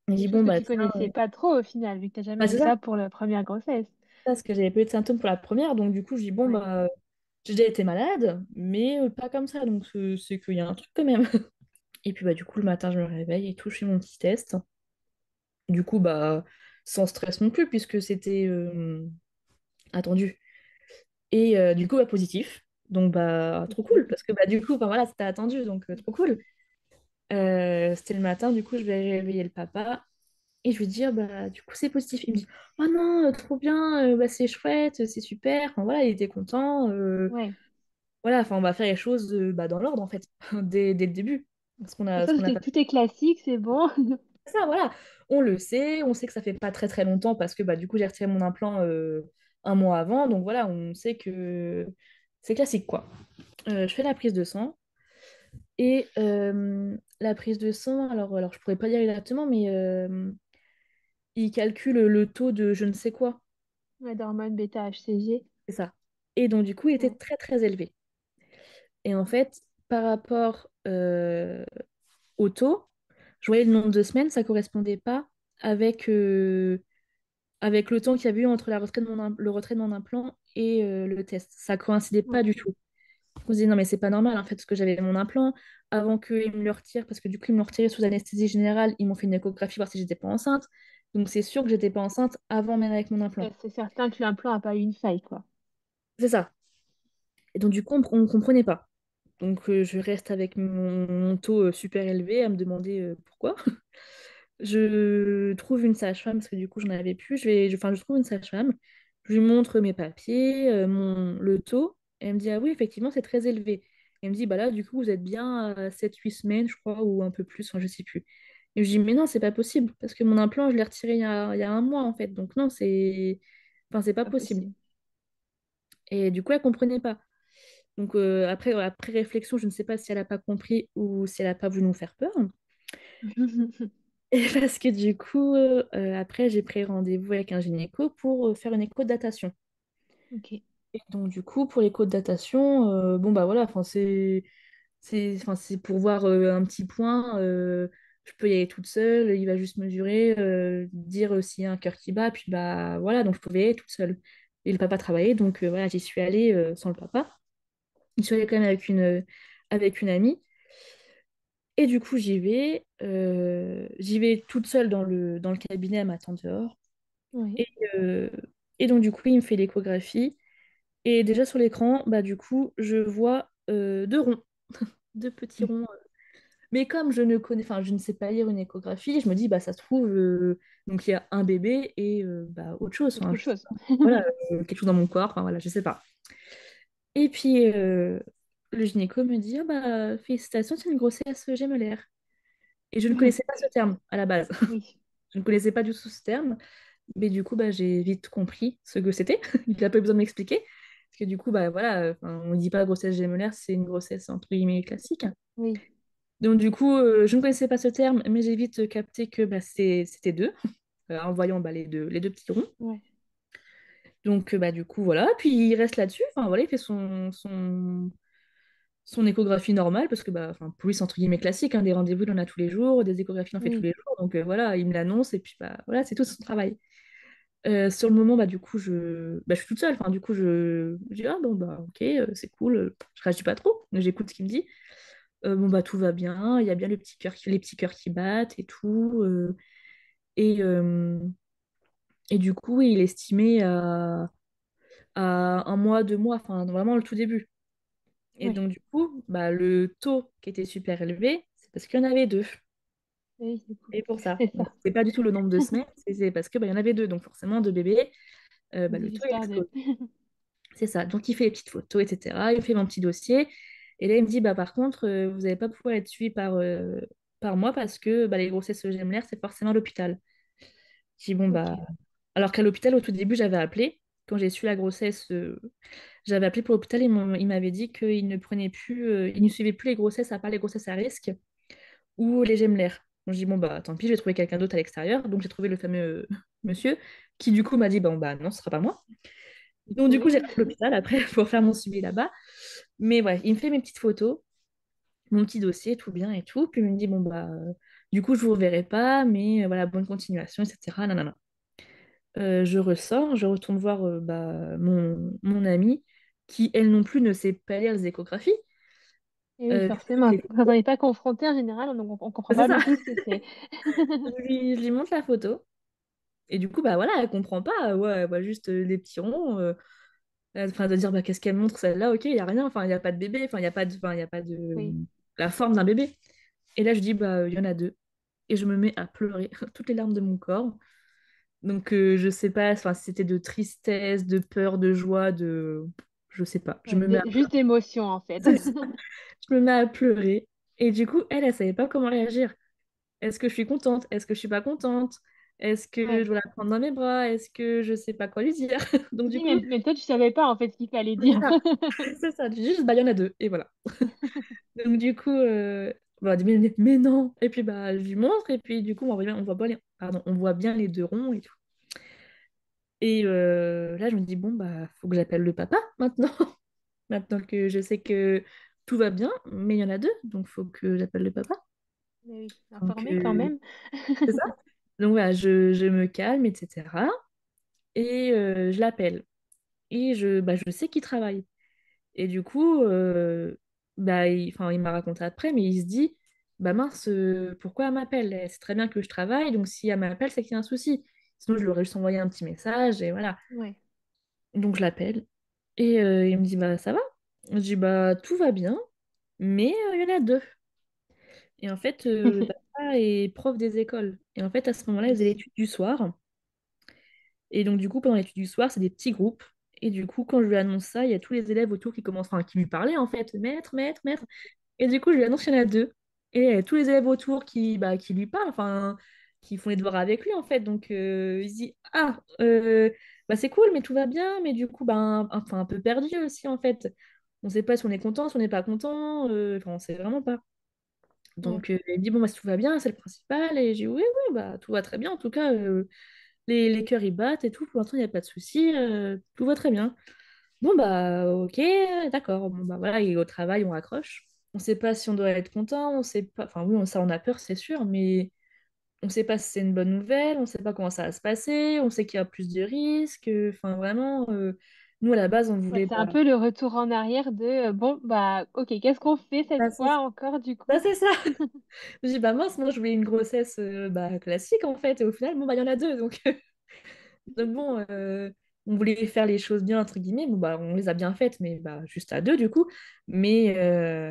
S2: J'ai
S1: Des
S2: dit,
S1: choses
S2: bon,
S1: que
S2: bah,
S1: tu
S2: tiens,
S1: connaissais pas trop au final, vu que t'as jamais
S2: c'est
S1: eu
S2: ça,
S1: ça pour la première grossesse.
S2: parce que j'avais pas eu de symptômes pour la première, donc du coup, je dis, bon,
S1: Ouais.
S2: bah, j'ai déjà été malade, mais pas comme ça, donc c'est qu'il y a un truc quand même. Et puis, du coup, le matin, je me réveille et tout, je fais mon petit test. Du coup, sans stress non plus, puisque c'était attendu. Et du coup, positif. Donc, trop
S1: Ok.
S2: cool, parce que du coup, voilà, c'était attendu, donc trop cool. C'était le matin, du coup, je vais réveiller le papa et je lui dis, du coup, c'est positif. Il me dit, oh non, trop bien, c'est chouette, c'est super. Enfin, voilà, il était content.
S1: Ouais.
S2: Voilà, enfin, on va faire les choses dans l'ordre, en fait, dès le début.
S1: Et ça,
S2: Ce qu'on a
S1: c'était
S2: pas
S1: tout est classique, c'est bon.
S2: fait ça, voilà. On sait que ça fait pas très très longtemps parce que du coup, j'ai retiré mon implant un mois avant. Donc voilà, on sait que c'est classique, quoi. Je fais la prise de sang. Et la prise de sang, alors je pourrais pas dire exactement, mais il calcule le taux de je ne sais quoi,
S1: Ouais, d'hormones bêta-HCG.
S2: c'est ça. Et donc du coup, il était
S1: Ouais.
S2: très très élevé. Et en fait, par rapport au taux, je voyais le nombre de semaines, ça correspondait pas avec, avec le temps qu'il y avait eu entre le retrait de mon implant et le test. Ça coïncidait pas
S1: Ouais.
S2: du tout. On se dit non mais c'est pas normal en fait parce que j'avais mon implant avant qu'ils me le retirent parce que du coup ils me l'ont retiré sous anesthésie générale, ils m'ont fait une échographie voir si j'étais pas enceinte. Donc c'est sûr que j'étais pas enceinte avant même avec mon implant.
S1: C'est certain que l'implant a pas eu une faille, quoi.
S2: C'est ça. Et donc du coup on comprenait pas. Donc je reste avec mon taux super élevé à me demander pourquoi. Je trouve une sage-femme parce que du coup j'en avais plus. Je trouve une sage-femme. Je lui montre mes papiers, le taux. Et elle me dit ah oui effectivement c'est très élevé. Elle me dit bah là du coup vous êtes bien à 7 8 semaines je crois ou un peu plus, enfin, je sais plus. Et je dis mais non c'est pas possible parce que mon implant je l'ai retiré il y a un mois en fait donc non c'est pas
S1: Pas
S2: possible.
S1: possible.
S2: Et du coup elle comprenait pas. Donc après réflexion je ne sais pas si elle a pas compris ou si elle a pas voulu nous faire peur. Et parce que du coup, après, j'ai pris rendez-vous avec un gynéco pour faire une écho de datation.
S1: Ok.
S2: Et donc, du coup, pour l'écho de datation, bon, voilà, enfin, c'est pour voir un petit point. Je peux y aller toute seule, il va juste mesurer, dire s'il y a un cœur qui bat, puis voilà, donc je pouvais y aller toute seule. Et le papa travaillait, donc voilà, j'y suis allée sans le papa. J'y suis allée quand même avec une amie. Et du coup, j'y vais toute seule dans le cabinet, à m'attendre dehors.
S1: Oui.
S2: Et, euh, et donc, du coup, il me fait l'échographie. Et déjà sur l'écran, du coup, je vois deux ronds, deux petits ronds. Mais comme je ne sais pas lire une échographie, je me dis, ça se trouve, donc il y a un bébé et autre chose. Enfin,
S1: Autre
S2: je sais
S1: chose.
S2: pas. Voilà, quelque chose dans mon corps, enfin voilà, je sais pas. Et puis, le gynéco me dit, ah félicitations, c'est une grossesse gémellaire. Et je ne connaissais pas ce terme à la base.
S1: Oui.
S2: Je ne connaissais pas du tout ce terme. Mais du coup, j'ai vite compris ce que c'était. Il n'a pas eu besoin de m'expliquer. Parce que du coup, voilà, on ne dit pas grossesse gémellaire, c'est une grossesse entre guillemets classique.
S1: Oui.
S2: Donc du coup, je ne connaissais pas ce terme, mais j'ai vite capté que c'était deux, en voyant les deux petits ronds.
S1: Ouais.
S2: Donc du coup, voilà. Puis il reste là-dessus. Enfin voilà, il fait son échographie normale, parce que pour lui, c'est entre guillemets classique, hein, des rendez-vous, il en a tous les jours, des échographies, il en fait tous
S1: Oui.
S2: les jours. Donc voilà, il me l'annonce, et puis voilà, c'est tout son travail. Sur le moment, du coup, je suis toute seule. Enfin, du coup, je dis, ah bon, ok, c'est cool. Je réagis pas trop, mais j'écoute ce qu'il me dit. Bon, bah, tout va bien, il y a bien les petits cœurs qui battent et tout. Et, euh, et du coup, il estimait à un mois, 2 mois, enfin vraiment le tout début. Et
S1: Oui,
S2: donc, du coup, bah, le taux qui était super élevé, c'est parce qu'il y en avait deux.
S1: oui, du coup,
S2: Et pour ça.
S1: c'est
S2: Donc,
S1: ça.
S2: c'est pas du tout le nombre de semaines, c'est parce que bah, il y en avait deux. Donc, forcément, deux bébés, bah, le taux
S1: Divise
S2: il
S1: par deux.
S2: explose. C'est ça. Donc, il fait les petites photos, etc. Il fait mon petit dossier. Et là, il me dit, bah, par contre, vous n'allez pas pouvoir être suivi par moi parce que bah, les grossesses gemelles, c'est forcément à l'hôpital. Je dis, bon, bah.
S1: Ok.
S2: Alors qu'à l'hôpital, au tout début, j'avais appelé. Quand j'ai su la grossesse, j'avais appelé pour l'hôpital. Il m'avait dit qu'il ne prenait plus, il ne suivait plus les grossesses à part les grossesses à risque ou les gemelaires. Donc, je dis, bon, bah, tant pis, je vais trouver quelqu'un d'autre à l'extérieur. Donc, j'ai trouvé le fameux monsieur qui, du coup, m'a dit, bon, bah, non, ce sera pas moi. Donc, du coup, j'ai
S1: Oui.
S2: rappelé l'hôpital après pour faire mon suivi là-bas. Mais ouais, il me fait mes petites photos, mon petit dossier, tout bien et tout. Puis il me dit, bon, bah, du coup, je vous reverrai pas, mais voilà, bonne continuation, etc. Nanana. Je ressors, je retourne voir bah, mon amie, qui, elle non plus, ne sait pas lire les échographies.
S1: Et oui,
S2: Je lui montre
S1: forcément.
S2: les
S1: Quand on
S2: photos.
S1: n'est pas confronté en général, on comprend
S2: C'est
S1: pas
S2: ça.
S1: du tout ce que c'est.
S2: Je lui montre la photo. Et du coup, bah voilà, elle comprend pas. Ouais, elle voit juste des petits ronds. Enfin, de dire, bah, qu'est-ce qu'elle montre celle-là? Ok, il n'y a rien. Enfin, il n'y a pas de bébé. Enfin, il n'y a pas de, enfin, il y a pas de
S1: Oui.
S2: la forme d'un bébé. Et là, je dis, bah, il y en a deux. Et je me mets à pleurer toutes les larmes de mon corps. Donc, je sais pas, enfin, si c'était de tristesse, de peur, de joie, de. Je sais pas. Je
S1: Ouais,
S2: me mets à
S1: juste
S2: pleurer.
S1: d'émotion, en fait.
S2: C'est ça. Je me mets à pleurer. Et du coup, elle savait pas comment réagir. Est-ce que je suis contente? Est-ce que je suis pas contente? Est-ce que je
S1: Ouais.
S2: dois la prendre dans mes bras? Est-ce que je sais pas quoi lui dire? Donc, du
S1: Oui,
S2: coup,
S1: mais toi, tu savais pas, en fait, ce qu'il fallait
S2: c'est
S1: dire.
S2: ça. C'est ça. Juste, bah, il y en a deux. Et voilà. Donc, du coup, bah, mais non. Et puis, bah, je lui montre. Et puis, du coup, on voit pas pardon, on voit bien les deux ronds et tout. Et là, je me dis, bon, bah, faut que j'appelle le papa maintenant. Maintenant que je sais que tout va bien, mais il y en a deux, donc faut que j'appelle le papa.
S1: Mais oui,
S2: Donc,
S1: informé quand même.
S2: c'est ça. Donc voilà, je me calme, etc. Et je l'appelle. Et bah, je sais qu'il travaille. Et du coup, bah, enfin, il m'a raconté après, mais il se dit, bah mince, pourquoi elle m'appelle? Elle sait très bien que je travaille, donc si elle m'appelle, c'est qu'il y a un souci. Sinon, je lui aurais juste envoyé un petit message, et voilà.
S1: Ouais.
S2: Donc je l'appelle. Et il me dit, bah ça va? Je dis, bah tout va bien, mais il y en a deux. Et en fait, le papa est prof des écoles. Et en fait, à ce moment-là, il
S1: Oui.
S2: faisait l'étude du soir. Et donc, du coup, pendant l'étude du soir, c'est des petits groupes. Et du coup, quand je lui annonce ça, il y a tous les élèves autour qui commencent, enfin, qui lui parlaient en fait, maître, maître, maître. Et du coup, je lui annonce qu'il y en a deux. Et tous les élèves autour qui lui parlent, enfin, qui font les devoirs avec lui en fait. Donc, il se dit, ah, bah, c'est cool, mais tout va bien. Mais du coup, bah, enfin, un peu perdu aussi en fait. On ne sait pas si on est content, si on n'est pas content. Enfin, on ne sait vraiment pas.
S1: Ouais.
S2: Donc, il dit, bon, bah, si tout va bien, c'est le principal. Et j'ai dit, oui, oui, bah, tout va très bien. En tout cas, les cœurs, ils battent et tout. Pour l'instant, il n'y a pas de souci. Tout va très bien. Bon, bah, ok, d'accord. Bon, bah, voilà, et au travail, on raccroche. On ne sait pas si on doit être content. On sait pas. Enfin, oui, ça, on a peur, c'est sûr. Mais on ne sait pas si c'est une bonne nouvelle. On ne sait pas comment ça va se passer. On sait qu'il y a plus de risques. Enfin, vraiment, nous, à la base, on
S1: Ouais,
S2: voulait.
S1: c'est
S2: Bah,
S1: un peu le retour en arrière de bon, bah, ok, qu'est-ce qu'on fait cette
S2: bah,
S1: fois encore du
S2: bah,
S1: coup?
S2: c'est ça. Je dis, bah mince, moi je voulais une grossesse bah, classique en fait, et au final, bon, bah il y en a deux, donc, donc bon, on voulait faire les choses bien, entre guillemets, bon, bah on les a bien faites, mais bah, juste à deux du coup, mais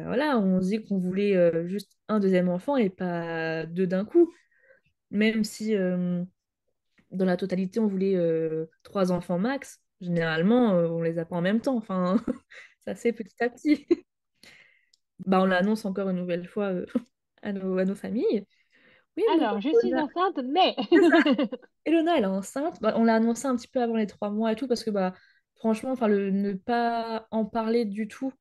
S2: voilà, on se dit qu'on voulait juste un deuxième enfant et pas deux d'un coup, même si dans la totalité on voulait trois enfants max, généralement on les a pas en même temps, enfin, ça c'est petit à petit. Bah on l'annonce encore une nouvelle fois à nos familles. Oui, non,
S1: Alors, je suis enceinte, mais
S2: Elona, elle est enceinte. Bah, on l'a annoncé un petit peu avant les 3 mois et tout, parce que bah, franchement, enfin, le ne pas en parler du tout,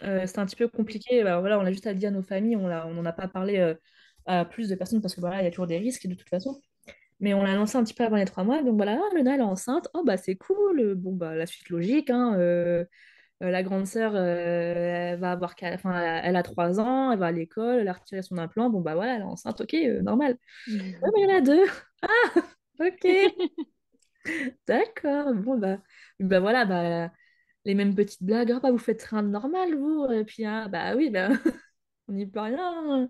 S2: c'était un petit peu compliqué. Bah, voilà, on a juste à le dire à nos familles, on n'en a pas parlé à plus de personnes, parce que voilà, il y a toujours des risques de toute façon. Mais on l'a annoncé un petit peu avant les 3 mois, donc voilà, ah, Elona, elle est enceinte. Oh, bah c'est cool. Bon, bah la suite logique, hein, la grande sœur, elle va avoir, enfin, elle a 3 ans, elle va à l'école, elle a retiré son implant. Bon, bah voilà, elle est enceinte, ok, normal. Ouais, mais il y en a deux. Ok. D'accord, bon bah voilà, bah les mêmes petites blagues, ah bah vous faites rien de normal vous, et puis ah bah oui, bah on n'y peut rien.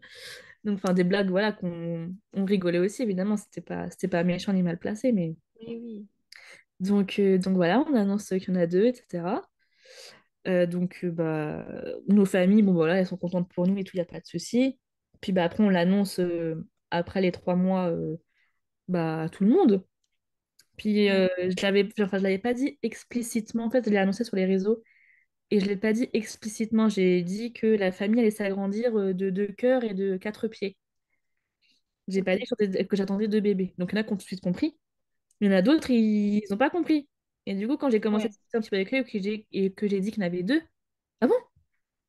S2: Donc, enfin, des blagues, voilà, qu'on on rigolait aussi, évidemment, c'était pas méchant ni mal placé, mais...
S1: Oui, oui.
S2: Donc voilà, on annonce qu'il y en a deux, etc. Bah, nos familles, bon, voilà, elles sont contentes pour nous et tout, il n'y a pas de souci. Puis bah, après, on l'annonce après les 3 mois bah, à tout le monde. Puis
S1: Ouais.
S2: je l'avais pas dit explicitement, en fait, je l'ai annoncé sur les réseaux et je l'ai pas dit explicitement. J'ai dit que la famille allait s'agrandir de 2 cœurs et de 4 pieds. J'ai pas
S1: Ok.
S2: dit que j'attendais 2 bébés. Donc il y en a qui ont tout de suite compris. Il y en a d'autres, ils n'ont pas compris. Et du coup, quand j'ai commencé à
S1: Ouais.
S2: discuter un petit peu avec eux et que j'ai dit qu'il y en avait deux, ah bon?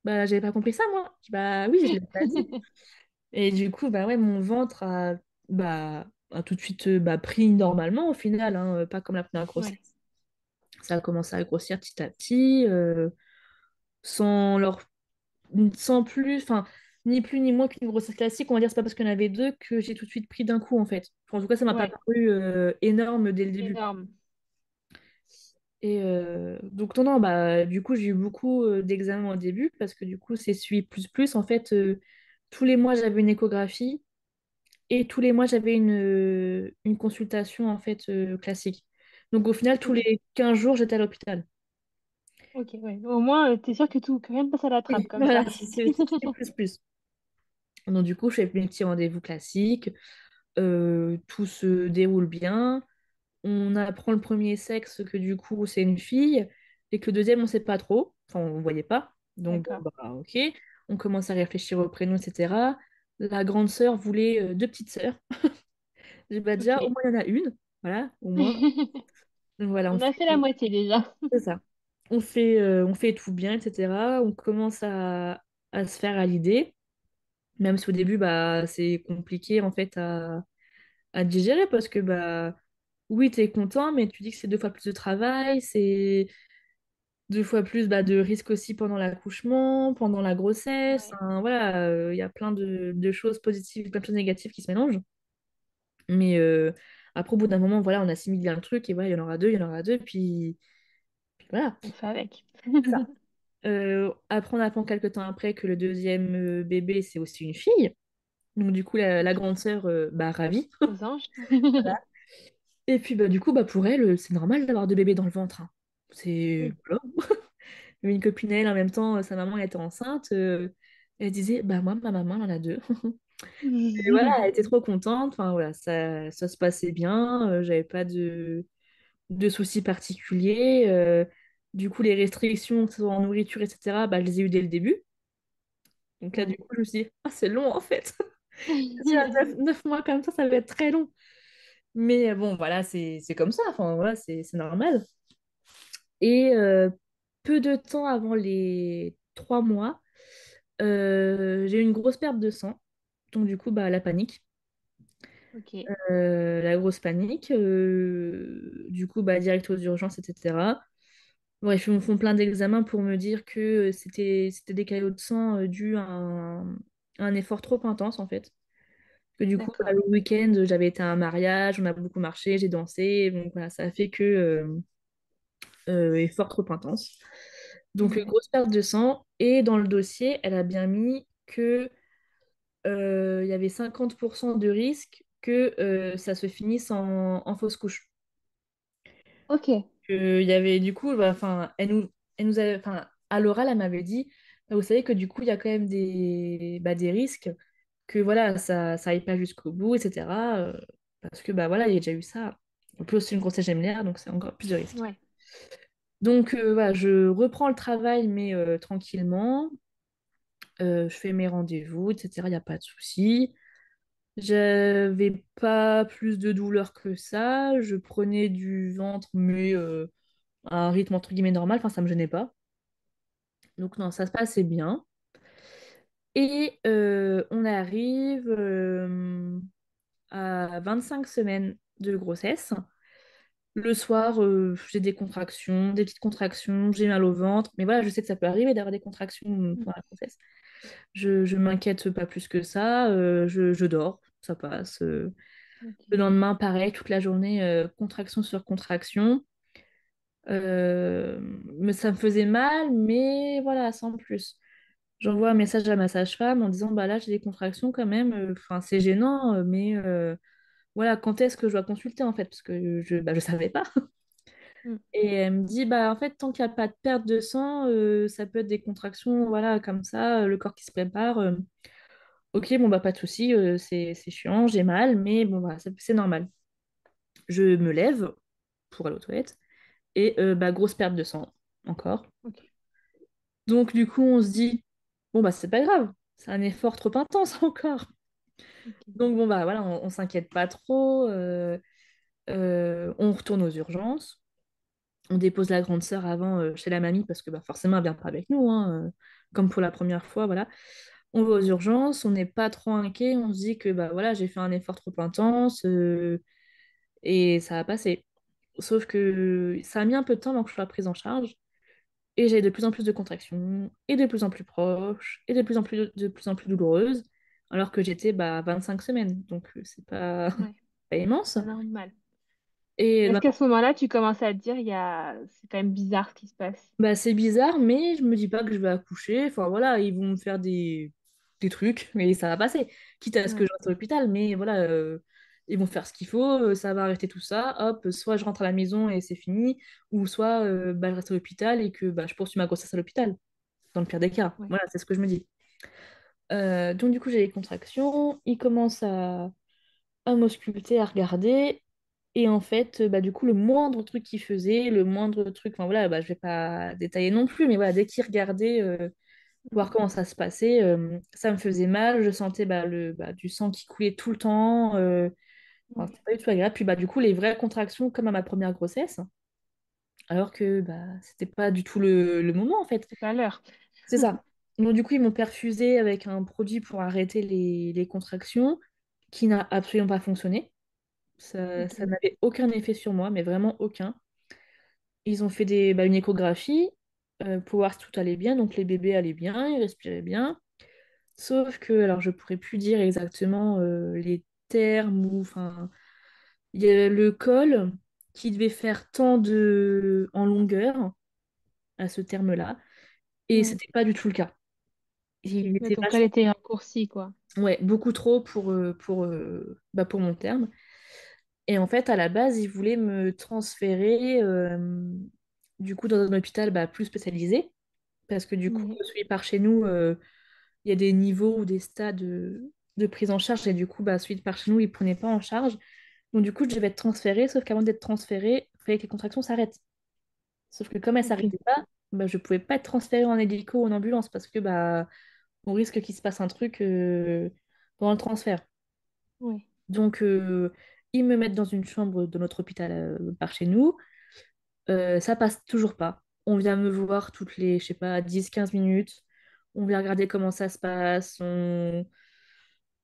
S2: Bah, j'avais pas compris ça, moi. Bah oui, je l'ai pas dit. Et du coup, bah ouais, mon ventre a tout de suite bah, pris normalement au final, hein, pas comme la première
S1: Ouais.
S2: grossesse. Ça a commencé à grossir petit à petit, sans leur sans plus, enfin, ni plus ni moins qu'une grossesse classique, on va dire, c'est pas parce qu'il y en avait deux que j'ai tout de suite pris d'un coup, en fait. Enfin, en tout cas, ça m'a pas
S1: Ouais.
S2: paru énorme dès le début.
S1: Énorme.
S2: Et donc, non, non, bah, du coup, j'ai eu beaucoup d'examens au début parce que du coup, c'est suivi plus plus. En fait, tous les mois, j'avais une échographie et tous les mois, j'avais une consultation en fait classique. Donc, au final, tous
S1: Ok.
S2: les 15 jours, j'étais à l'hôpital.
S1: Ok, ouais. Au moins, t'es sûr que que rien ne passe à la trappe
S2: Oui,
S1: comme ça.
S2: voilà, c'est plus plus. Donc, du coup, je fais mes petits rendez-vous classiques. Tout se déroule bien. On apprend le premier sexe que du coup c'est une fille et que le deuxième on sait pas trop, enfin on voyait pas. Donc bon
S1: D'accord.
S2: bah ok, on commence à réfléchir au prénom, etc. La grande sœur voulait deux petites sœurs. J'ai bah déjà au
S1: Ok.
S2: moins il y en a une, voilà, au moins. Donc voilà,
S1: On a fait la moitié déjà.
S2: c'est ça. On fait tout bien, etc. On commence à se faire à l'idée, même si au début bah c'est compliqué en fait à digérer parce que bah oui, t'es content, mais tu dis que c'est 2 fois plus de travail, c'est 2 fois plus bah, de risques aussi pendant l'accouchement, pendant la grossesse.
S1: Ouais.
S2: Hein, voilà, il y a plein de choses positives, plein de choses négatives qui se mélangent. Mais après, au bout d'un moment, voilà, on assimile un truc et voilà, il y en aura deux, il y en aura deux, puis voilà.
S1: On fait avec.
S2: C'est ça. Après, on apprend quelques temps après que le deuxième bébé, c'est aussi une fille. Donc, du coup, la
S1: Ok.
S2: grande sœur, bah, ravie.
S1: Aux anges.
S2: Et puis, bah, du coup, bah, pour elle, c'est normal d'avoir deux bébés dans le ventre. Hein. C'est.
S1: Oui.
S2: Voilà. Il y avait une copine, elle, en même temps, sa maman elle était enceinte. Elle disait, bah moi, ma maman, elle en a deux. Et voilà, elle était trop contente. Enfin, voilà, ça se passait bien. J'avais pas de soucis particuliers. Du coup, les restrictions, que ce soit en nourriture, etc., bah, je les ai eues dès le début. Donc là, du
S1: Ouais.
S2: coup, je me suis dit, ah, c'est long, en fait. Si à 9 mois comme ça va être très long. Mais bon, voilà, c'est comme ça. Enfin, voilà, c'est normal. Et peu de temps avant les 3 mois, j'ai eu une grosse perte de sang. Donc du coup, bah, la panique.
S1: Ok.
S2: La grosse panique. Du coup, bah, direct aux urgences, etc. Bref, ils me font plein d'examens pour me dire que c'était des caillots de sang dus à un effort trop intense, en fait. Que du coup, bah,
S1: D'accord.
S2: le week-end, j'avais été à un mariage, on a beaucoup marché, j'ai dansé. Donc voilà, ça a fait que effort trop intense. Donc,
S1: Ouais.
S2: grosse perte de sang. Et dans le dossier, elle a bien mis que il y avait 50% de risque que ça se finisse en fausse couche.
S1: Ok.
S2: Il y avait du coup, bah, enfin, elle nous avait, enfin, à l'oral, elle m'avait dit, bah, vous savez que du coup, il y a quand même des risques que voilà, ça aille pas jusqu'au bout, etc. Parce que bah voilà, il y a déjà eu ça. En plus, c'est une grossesse gémellaire, donc c'est encore plus de risques.
S1: Ouais.
S2: Donc voilà, je reprends le travail, mais tranquillement. Je fais mes rendez-vous, etc. Il n'y a pas de souci. J'avais pas plus de douleur que ça. Je prenais du ventre, mais à un rythme entre guillemets normal. Enfin, ça me gênait pas. Donc non, ça se passait bien. Et on arrive à 25 semaines de grossesse. Le soir, j'ai des contractions, des petites contractions, j'ai mal au ventre. Mais voilà, je sais que ça peut arriver d'avoir des contractions pendant la grossesse. Je m'inquiète pas plus que ça. Je dors, ça passe. Le
S1: Ok.
S2: lendemain, pareil, toute la journée, contraction sur contraction. Mais ça me faisait mal, mais voilà, sans plus. J'envoie un message à ma sage-femme en disant, bah là, j'ai des contractions quand même. Enfin, c'est gênant, mais voilà, quand est-ce que je dois consulter en fait? Parce que je savais pas.
S1: Mm.
S2: Et elle me dit, bah en fait, tant qu'il n'y a pas de perte de sang, ça peut être des contractions, voilà, comme ça, le corps qui se prépare. Ok, bon, bah pas de souci, c'est chiant, j'ai mal, mais bon, bah c'est normal. Je me lève pour aller aux toilettes et bah grosse perte de sang, encore.
S1: Ok.
S2: Donc du coup, on se dit, bon, bah c'est pas grave, c'est un effort trop intense encore.
S1: Ok.
S2: Donc bon, bah voilà, on s'inquiète pas trop, on retourne aux urgences. On dépose la grande sœur avant chez la mamie parce que bah, forcément elle vient pas avec nous, hein, comme pour la première fois, voilà. On va aux urgences, on n'est pas trop inquiet, on se dit que bah voilà, j'ai fait un effort trop intense et ça va passer. Sauf que ça a mis un peu de temps avant que je sois prise en charge et j'ai de plus en plus de contractions et de plus en plus proches et de plus en plus douloureuses alors que j'étais bah, à 25 semaines, donc c'est pas,
S1: Ouais,
S2: pas immense.
S1: pas normal.
S2: Et
S1: Est-ce
S2: bah,
S1: qu'à ce moment-là, tu commences à te dire, c'est quand même bizarre ce qui se passe?
S2: bah, c'est bizarre, mais je me dis pas que je vais accoucher. Enfin voilà, ils vont me faire des trucs, mais ça va passer. Quitte à ce que
S1: Ouais,
S2: je reste à l'hôpital, mais voilà, ils vont faire ce qu'il faut, ça va arrêter tout ça. Hop, soit je rentre à la maison et c'est fini, ou soit bah, je reste à l'hôpital et que bah, je poursuis ma grossesse à l'hôpital, dans le pire des cas.
S1: ouais.
S2: Voilà, c'est ce que je me dis. Donc du coup, j'ai les contractions, ils commencent à m'ausculter, à regarder. Et en fait, bah, du coup, le moindre truc qu'il faisait, le moindre truc, enfin voilà, bah, je vais pas détailler non plus, mais voilà, dès qu'il regardait, voir comment ça se passait, ça me faisait mal, je sentais du sang qui coulait tout le temps, enfin,
S1: Ouais.
S2: c'était pas du tout agréable. Puis bah, du coup, les vraies contractions, comme à ma première grossesse, alors que bah, c'était pas du tout le moment en fait.
S1: C'est pas l'heure.
S2: C'est ça. Donc du coup, ils m'ont perfusé avec un produit pour arrêter les contractions, qui n'a absolument pas fonctionné. Ça
S1: Ok.
S2: n'avait aucun effet sur moi, mais vraiment aucun. Ils ont fait une échographie pour voir si tout allait bien. Donc les bébés allaient bien, ils respiraient bien. Sauf que, alors je pourrais plus dire exactement les termes ou enfin, il y a le col qui devait faire tant en longueur à ce terme-là, et
S1: Ouais.
S2: c'était pas du tout le cas.
S1: Ok.
S2: Il
S1: Ouais,
S2: était
S1: ton col
S2: vachement,
S1: était raccourci, quoi.
S2: ouais, beaucoup trop pour mon terme. Et en fait, à la base, ils voulaient me transférer du coup dans un hôpital plus spécialisé. Parce que du coup,
S1: Ouais.
S2: celui par chez nous, il y a des niveaux ou des stades de prise en charge, et du coup, celui de par chez nous, il ne prenait pas en charge. Donc du coup, je devais être transférée, sauf qu'avant d'être transférée, il fallait que les contractions s'arrêtent. Sauf que comme elles ne
S1: Ok.
S2: s'arrêtaient pas, je ne pouvais pas être transférée en hélico ou en ambulance parce que on risque qu'il se passe un truc pendant le transfert.
S1: Ouais.
S2: Donc ils me mettent dans une chambre de notre hôpital par chez nous. Ça passe toujours pas. On vient me voir toutes les, je sais pas, 10-15 minutes. On vient regarder comment ça se passe.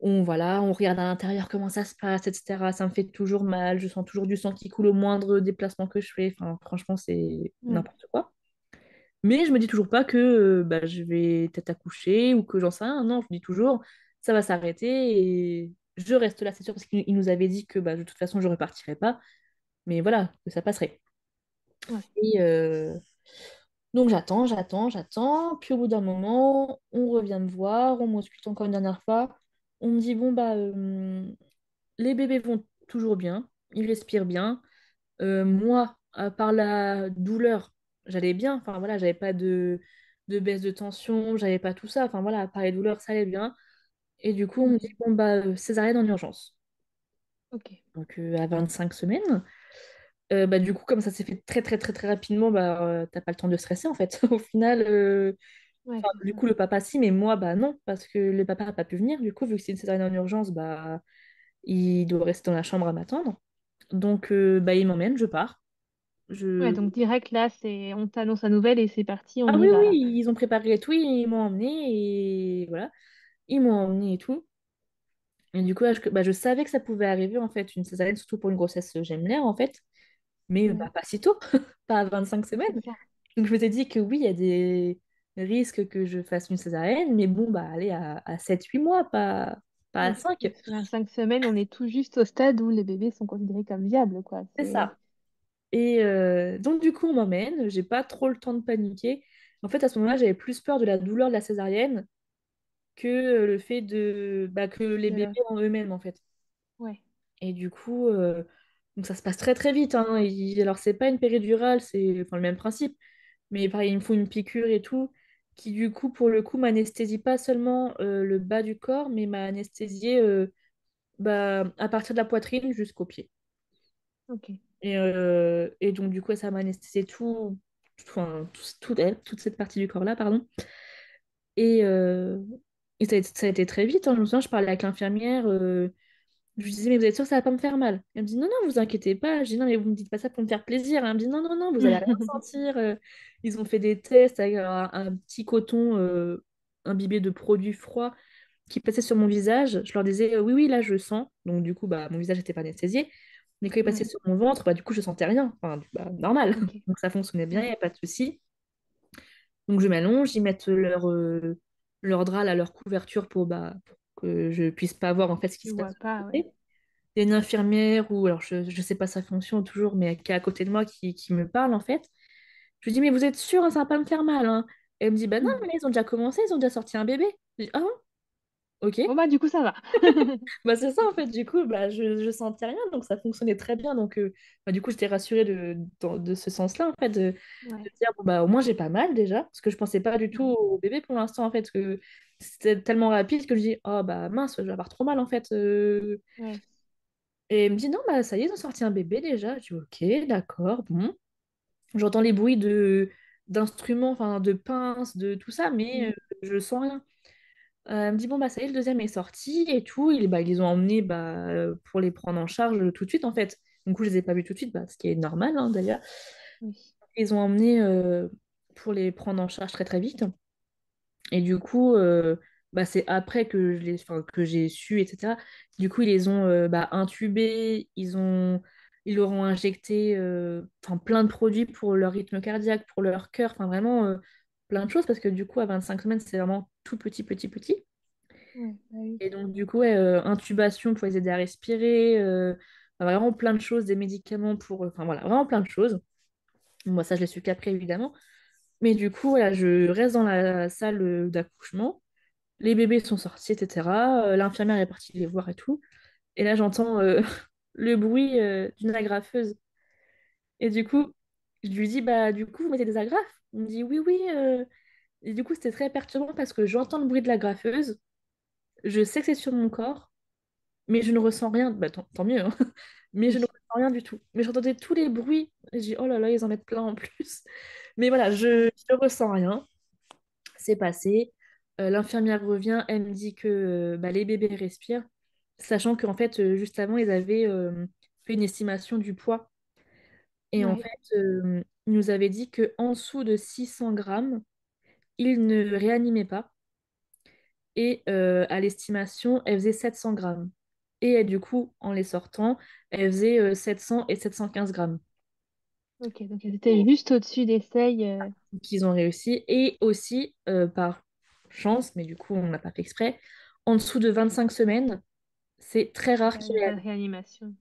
S2: Voilà, on regarde à l'intérieur comment ça se passe, etc. Ça me fait toujours mal. Je sens toujours du sang qui coule au moindre déplacement que je fais. Enfin, franchement, c'est
S1: Ouais.
S2: n'importe quoi. Mais je me dis toujours pas que je vais peut-être accoucher ou que j'en sais rien. Non, je me dis toujours, ça va s'arrêter et je reste là, c'est sûr, parce qu'il nous avait dit que de toute façon, je repartirais pas. Mais voilà, que ça passerait.
S1: Ouais.
S2: Et, donc j'attends, j'attends, j'attends. Puis au bout d'un moment, on revient me voir, on m'ausculte encore une dernière fois. On me dit, bon, les bébés vont toujours bien, ils respirent bien. Moi, à part la douleur, j'allais bien. Enfin voilà, j'avais pas de baisse de tension, j'avais pas tout ça. Enfin voilà, à part les douleurs, ça allait bien. Et du coup, on me dit,
S1: Ouais.
S2: bon, césarienne en urgence.
S1: Ok.
S2: Donc à 5 semaines. Du coup, comme ça s'est fait très très très très rapidement, t'as pas le temps de stresser en fait. Au final,
S1: Ouais,
S2: enfin,
S1: c'est
S2: du
S1: ça.
S2: coup, le papa si, mais moi, non, parce que le papa n'a pas pu venir. Du coup, vu que c'est une césarienne en urgence, il doit rester dans la chambre à m'attendre. Donc, il m'emmène, je pars.
S1: Ouais,
S2: Je...
S1: donc direct là, on t'annonce la nouvelle et c'est parti, on
S2: Ah
S1: y
S2: oui,
S1: va
S2: oui,
S1: là.
S2: ils ont préparé et tout, ils m'ont emmené et voilà, ils m'ont emmené et tout. Et du coup, là, je savais que ça pouvait arriver en fait, une césarienne, surtout pour une grossesse gémellaire en fait, mais
S1: Ouais,
S2: pas si tôt, pas à 25
S1: c'est
S2: semaines.
S1: ça.
S2: Donc je m'étais dit que oui, il y a des risques que je fasse une césarienne, mais bon, allez, à 7-8 mois, pas à
S1: Ouais.
S2: 5.
S1: Parce qu'à 5 semaines, on est tout juste au stade où les bébés sont considérés comme viables, quoi.
S2: C'est ça. Et donc du coup, on m'emmène, j'ai pas trop le temps de paniquer. En fait, à ce moment-là, j'avais plus peur de la douleur de la césarienne que le fait que les
S1: De
S2: bébés
S1: la-
S2: en eux-mêmes, en fait.
S1: Ouais,
S2: Et du coup, donc ça se passe très très vite, hein. Alors, c'est pas une péridurale, c'est enfin, le même principe. Mais pareil, il me faut une piqûre et tout, qui du coup, pour le coup, m'anesthésie pas seulement le bas du corps, mais m'a anesthésié à partir de la poitrine jusqu'aux pieds.
S1: ok.
S2: Et donc, du coup, ça m'a anesthésié enfin, toute cette partie du corps-là, pardon. Et, euh, et ça a été très vite, hein. Je me souviens, je parlais avec l'infirmière. Je lui disais, mais vous êtes sûre que ça va pas me faire mal? Elle me dit, non, non, vous inquiétez pas. Je dis, non, mais vous me dites pas ça pour me faire plaisir. Elle me dit, non, non, non, vous allez rien sentir. Ils ont fait des tests avec un petit coton imbibé de produits froids qui passait sur mon visage. Je leur disais, oui, oui, là, je sens. Donc, du coup, mon visage n'était pas anesthésié. Mais quand il passait
S1: Ouais,
S2: sur mon ventre, du coup, je sentais rien. Enfin, normal.
S1: ok.
S2: Donc, ça fonctionnait bien, il
S1: Ouais,
S2: n'y a pas de souci. Donc, je m'allonge, ils mettent leur drap, là, leur couverture pour que je puisse pas voir en fait ce qui
S1: tu
S2: se passe
S1: vois
S2: de
S1: pas,
S2: l'autre
S1: ouais.
S2: côté. Il y a une infirmière, ou alors je sais pas sa fonction toujours, mais qui est à côté de moi, qui me parle en fait. Je lui dis, mais vous êtes sûre, hein, ça va pas me faire mal, hein? Elle me dit, bah non, mais là, ils ont déjà commencé, ils ont déjà sorti un bébé. Je dis, ah bon? Ok.
S1: Bon, bah, du coup, ça va.
S2: C'est ça en fait, du coup, je sentais rien, donc ça fonctionnait très bien. Donc, du coup, j'étais rassurée de ce sens-là, en fait, de
S1: Ouais,
S2: dire, bon, au moins j'ai pas mal déjà, parce que je pensais pas du tout
S1: ouais,
S2: au bébé pour l'instant, en fait, parce que c'était tellement rapide que je dis, oh bah mince, je vais avoir trop mal, en fait.
S1: ouais,
S2: Et elle me dit, non, bah ça y est, ils ont sorti un bébé déjà. Je dis, ok, d'accord, bon. J'entends les bruits d'instruments, enfin de pinces, de tout ça, mais
S1: mm,
S2: je sens rien. Elle me dit, bon, bah ça y est, le deuxième est sorti et tout. Ils les ont emmenés pour les prendre en charge tout de suite, en fait. Du coup, je les ai pas vus tout de suite, ce qui est normal, hein, d'ailleurs.
S1: oui,
S2: Ils ont emmené pour les prendre en charge très très vite. Et du coup, c'est après enfin, que j'ai su, etc. Du coup, ils les ont intubés, ils leur ont injecté enfin, plein de produits pour leur rythme cardiaque, pour leur cœur, enfin vraiment plein de choses, parce que du coup, à 25 semaines, c'est vraiment tout petit, petit, petit.
S1: ouais, bah oui,
S2: Et donc, du coup, ouais, intubation pour les aider à respirer, enfin, vraiment plein de choses, des médicaments pour. Enfin voilà, vraiment plein de choses. Moi, ça, je l'ai su qu'après, évidemment. Mais du coup, voilà, je reste dans la salle d'accouchement. Les bébés sont sortis, etc. L'infirmière est partie les voir et tout. Et là, j'entends le bruit d'une agrafeuse. Et du coup, je lui dis, bah, du coup, vous mettez des agrafes? On me dit, oui, oui. Et du coup, c'était très perturbant parce que j'entends le bruit de l'agrafeuse. Je sais que c'est sur mon corps, mais je ne ressens rien. Tant mieux, hein. Mais je ne
S1: oui,
S2: ressens rien du tout. Mais j'entendais tous les bruits. Et je dis, oh là là, ils en mettent plein en plus. Mais voilà, je
S1: ouais,
S2: ne ressens rien. C'est passé. L'infirmière revient, elle me dit que les bébés respirent, sachant qu'en fait, juste avant, ils avaient fait une estimation du poids. Et en
S1: ouais,
S2: fait, ils nous avaient dit qu'en dessous de 600 grammes, ils ne réanimaient pas. Et à l'estimation, elle faisait 700 grammes. Et du coup, en les sortant, elle faisait 700 et 715 grammes.
S1: ok, donc elles étaient juste au-dessus des seuils.
S2: Qu'ils ont réussi. Et aussi, par chance, mais du coup, on n'a pas fait exprès, en dessous de 25 semaines, c'est très rare
S1: Il
S2: qu'ils
S1: n'y a pas de
S2: réalisent.
S1: réanimation.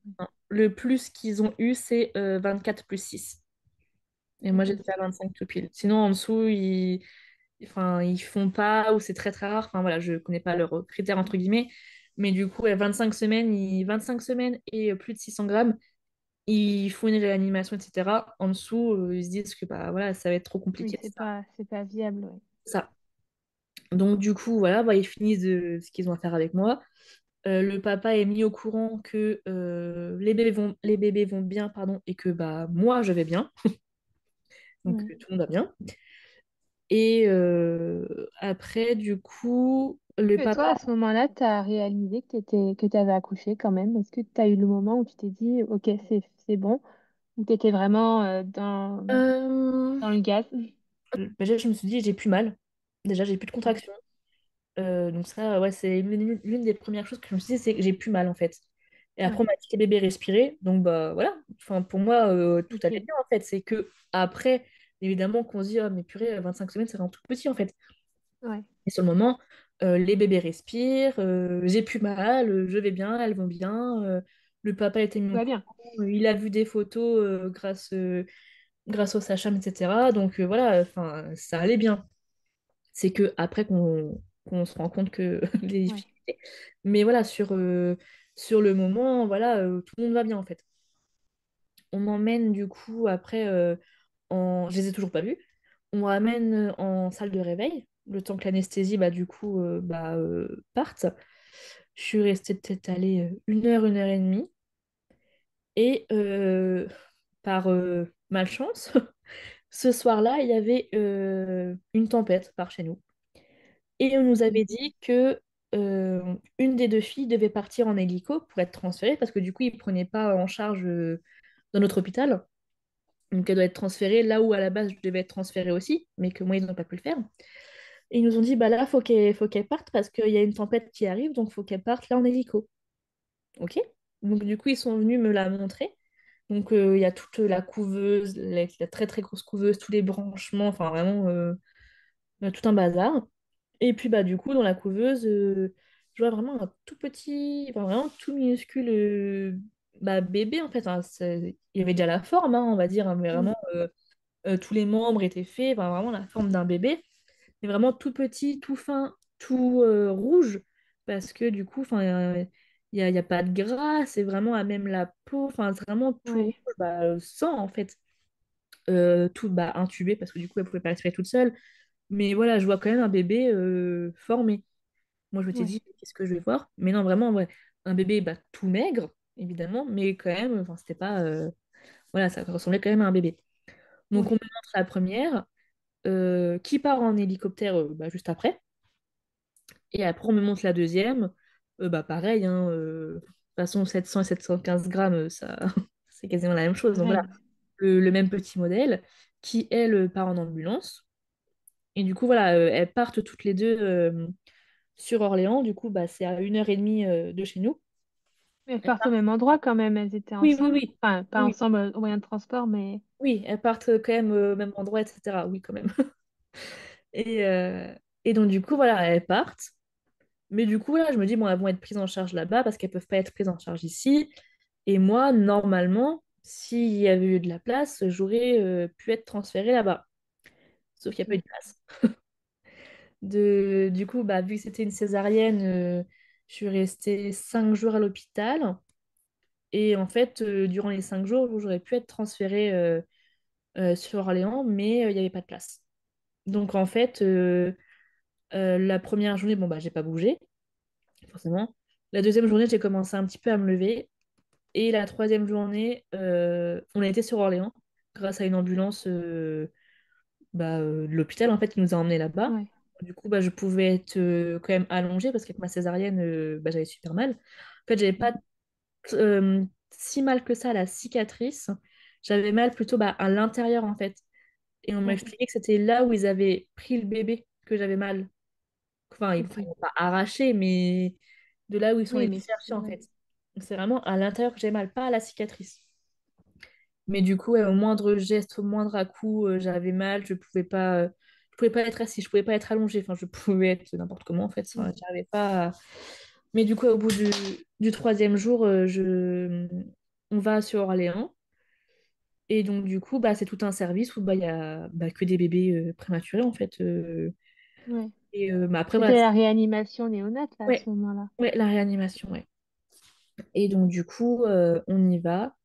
S2: Le plus qu'ils ont eu, c'est 24 plus 6. Et moi,
S1: Ok,
S2: j'étais à 25 tout pile. Sinon, en dessous, enfin, ils font pas, ou c'est très très rare. Enfin, voilà, je connais pas leurs critères, entre guillemets. Mais du coup, à 25 semaines et plus de 600 grammes, ils font une réanimation, etc. En dessous, ils se disent que voilà, ça va être trop
S1: oui,
S2: compliqué, etc.
S1: c'est pas viable, ouais.
S2: Ça. Donc, du coup, voilà, ils finissent de ce qu'ils ont à faire avec moi. Le papa est mis au courant que les bébés vont bien, pardon, et que moi je vais bien, donc
S1: Ouais.
S2: tout le monde va bien. Et après, du coup, le
S1: Et
S2: papa.
S1: toi, à ce moment-là, tu as réalisé que tu avais accouché quand même. Est-ce que tu as eu le moment où tu t'es dit, ok, c'est bon, ou tu étais vraiment
S2: euh,
S1: dans le gaz?
S2: Déjà, je me suis dit, j'ai plus mal. Déjà, j'ai plus de
S1: Ouais,
S2: contractions. Donc ça, ouais, c'est l'une des premières choses que je me suis dit, c'est que j'ai plus mal en fait. Et après, on
S1: ouais,
S2: m'a dit que les bébés respiraient. Donc voilà. Enfin, pour moi, tout allait
S1: ok,
S2: bien en fait. C'est que après, évidemment, qu'on se dit, ah, mais purée, 25 semaines, c'est vraiment tout petit en fait.
S1: ouais,
S2: Et sur le moment, les bébés respirent, j'ai plus mal, je vais bien, elles vont bien. Le papa était mis
S1: tout
S2: au
S1: va
S2: courant,
S1: bien.
S2: il a vu des photos grâce au sage-femme, etc. Donc voilà, enfin, ça allait bien. C'est que après qu'on se rend compte que les
S1: Ouais.
S2: difficultés. Mais voilà, sur le moment, voilà, tout le monde va bien en fait. On m'emmène du coup après Je les ai toujours pas vus. On me ramène en salle de réveil, le temps que l'anesthésie du coup parte. Je suis restée peut-être allée 1 heure et demie. Et par malchance, ce soir-là, il y avait une tempête par chez nous. Et on nous
S1: Ok.
S2: avait dit que une des deux filles devait partir en hélico pour être transférée parce que du coup, ils ne prenaient pas en charge dans notre hôpital. Donc, elle doit être transférée là où à la base je devais être transférée aussi, mais que moi, ils n'ont pas pu le faire. Et ils nous ont dit, bah là, faut qu'elle parte parce qu'il y a une tempête qui arrive, donc faut qu'elle parte là en hélico. Ok? Donc, du coup, ils sont venus me la montrer. Donc, il y a toute la couveuse, la très très grosse couveuse, tous les branchements, enfin vraiment tout un bazar. Et puis du coup, dans la couveuse, je vois vraiment un tout petit, enfin vraiment tout minuscule bébé en fait. Hein. Il y avait déjà la forme, hein, on va dire, hein, mais
S1: Mm.
S2: vraiment tous les membres étaient faits, enfin, vraiment la forme d'un bébé, mais vraiment tout petit, tout fin, tout rouge, parce que du coup, enfin, il y a pas de gras, c'est vraiment à même la peau, enfin, c'est vraiment tout rouge,
S1: Ouais.
S2: sang en fait. Tout intubé parce que du coup elle pouvait pas respirer toute seule. Mais voilà, je vois quand même un bébé formé. Moi, je m'étais
S1: Ouais.
S2: dit, qu'est-ce que je vais voir? Mais non, vraiment, ouais, un bébé tout maigre, évidemment, mais quand même, enfin, c'était pas. Voilà, ça ressemblait quand même à un bébé. Donc, on
S1: Ouais.
S2: me montre la première, qui part en hélicoptère juste après. Et après, on me montre la deuxième. Pareil, hein, de toute façon, 700 et 715 grammes, ça, c'est quasiment la même chose. Donc, voilà,
S1: Pareil.
S2: le même petit modèle, qui, elle, part en ambulance. Et du coup, voilà, elles partent toutes les deux sur Orléans. Du coup, c'est à 1 heure et demie de chez nous.
S1: Mais elles
S2: Elles
S1: partent au
S2: partent-
S1: même endroit quand même. Elles étaient
S2: Oui, oui,
S1: ensemble.
S2: oui.
S1: Enfin, pas
S2: Oui,
S1: ensemble au moyen de transport, mais.
S2: oui, elles partent quand même au même endroit, etc. Oui, quand même. Et, euh, et donc, du coup, voilà, elles partent. Mais du coup, là, je me dis, bon, elles vont être prises en charge là-bas parce qu'elles peuvent pas être prises en charge ici. Et moi, normalement, s'il y avait eu de la place, j'aurais pu être transférée là-bas. Sauf qu'il n'y a pas eu
S1: Ok.
S2: de place. Du coup, vu que c'était une césarienne, je suis restée 5 jours à l'hôpital. Et en fait, durant les 5 jours, j'aurais pu être transférée sur Orléans, mais il n'y avait pas de place. Donc en fait, la première journée, bon, j'ai pas bougé, forcément. La deuxième journée, j'ai commencé un petit peu à me lever. Et la troisième journée, on a été sur Orléans grâce à une ambulance de l'hôpital en fait qui nous a emmenés là-bas.
S1: Ouais.
S2: Du coup, je pouvais être quand même allongée parce qu'avec ma césarienne, j'avais super mal. En fait, j'avais pas si mal que ça à la cicatrice. J'avais mal plutôt à l'intérieur en fait. Et on m'a
S1: Ouais.
S2: expliqué que c'était là où ils avaient pris le bébé que j'avais mal. Enfin, ils
S1: Ok.
S2: n'ont pas arraché, mais de là où ils sont
S1: Oui,
S2: les
S1: mais
S2: chercher en
S1: ouais.
S2: fait. Donc, c'est vraiment à l'intérieur que j'ai mal, pas à la cicatrice. Mais du coup, ouais, au moindre geste, au moindre à-coup, j'avais mal, je pouvais pas être assise, je pouvais pas être allongée, enfin, je pouvais être n'importe comment en fait,
S1: Mm.
S2: enfin, j'arrivais pas. Mais du coup, au bout du troisième jour, on va sur Orléans. Et donc, du coup, c'est tout un service où il y a que des bébés prématurés, en fait.
S1: Ouais.
S2: Et après, voilà.
S1: C'était la réanimation néonate là à ce
S2: Ouais,
S1: moment-là.
S2: ouais, la réanimation, ouais. Et donc, du coup, on y va.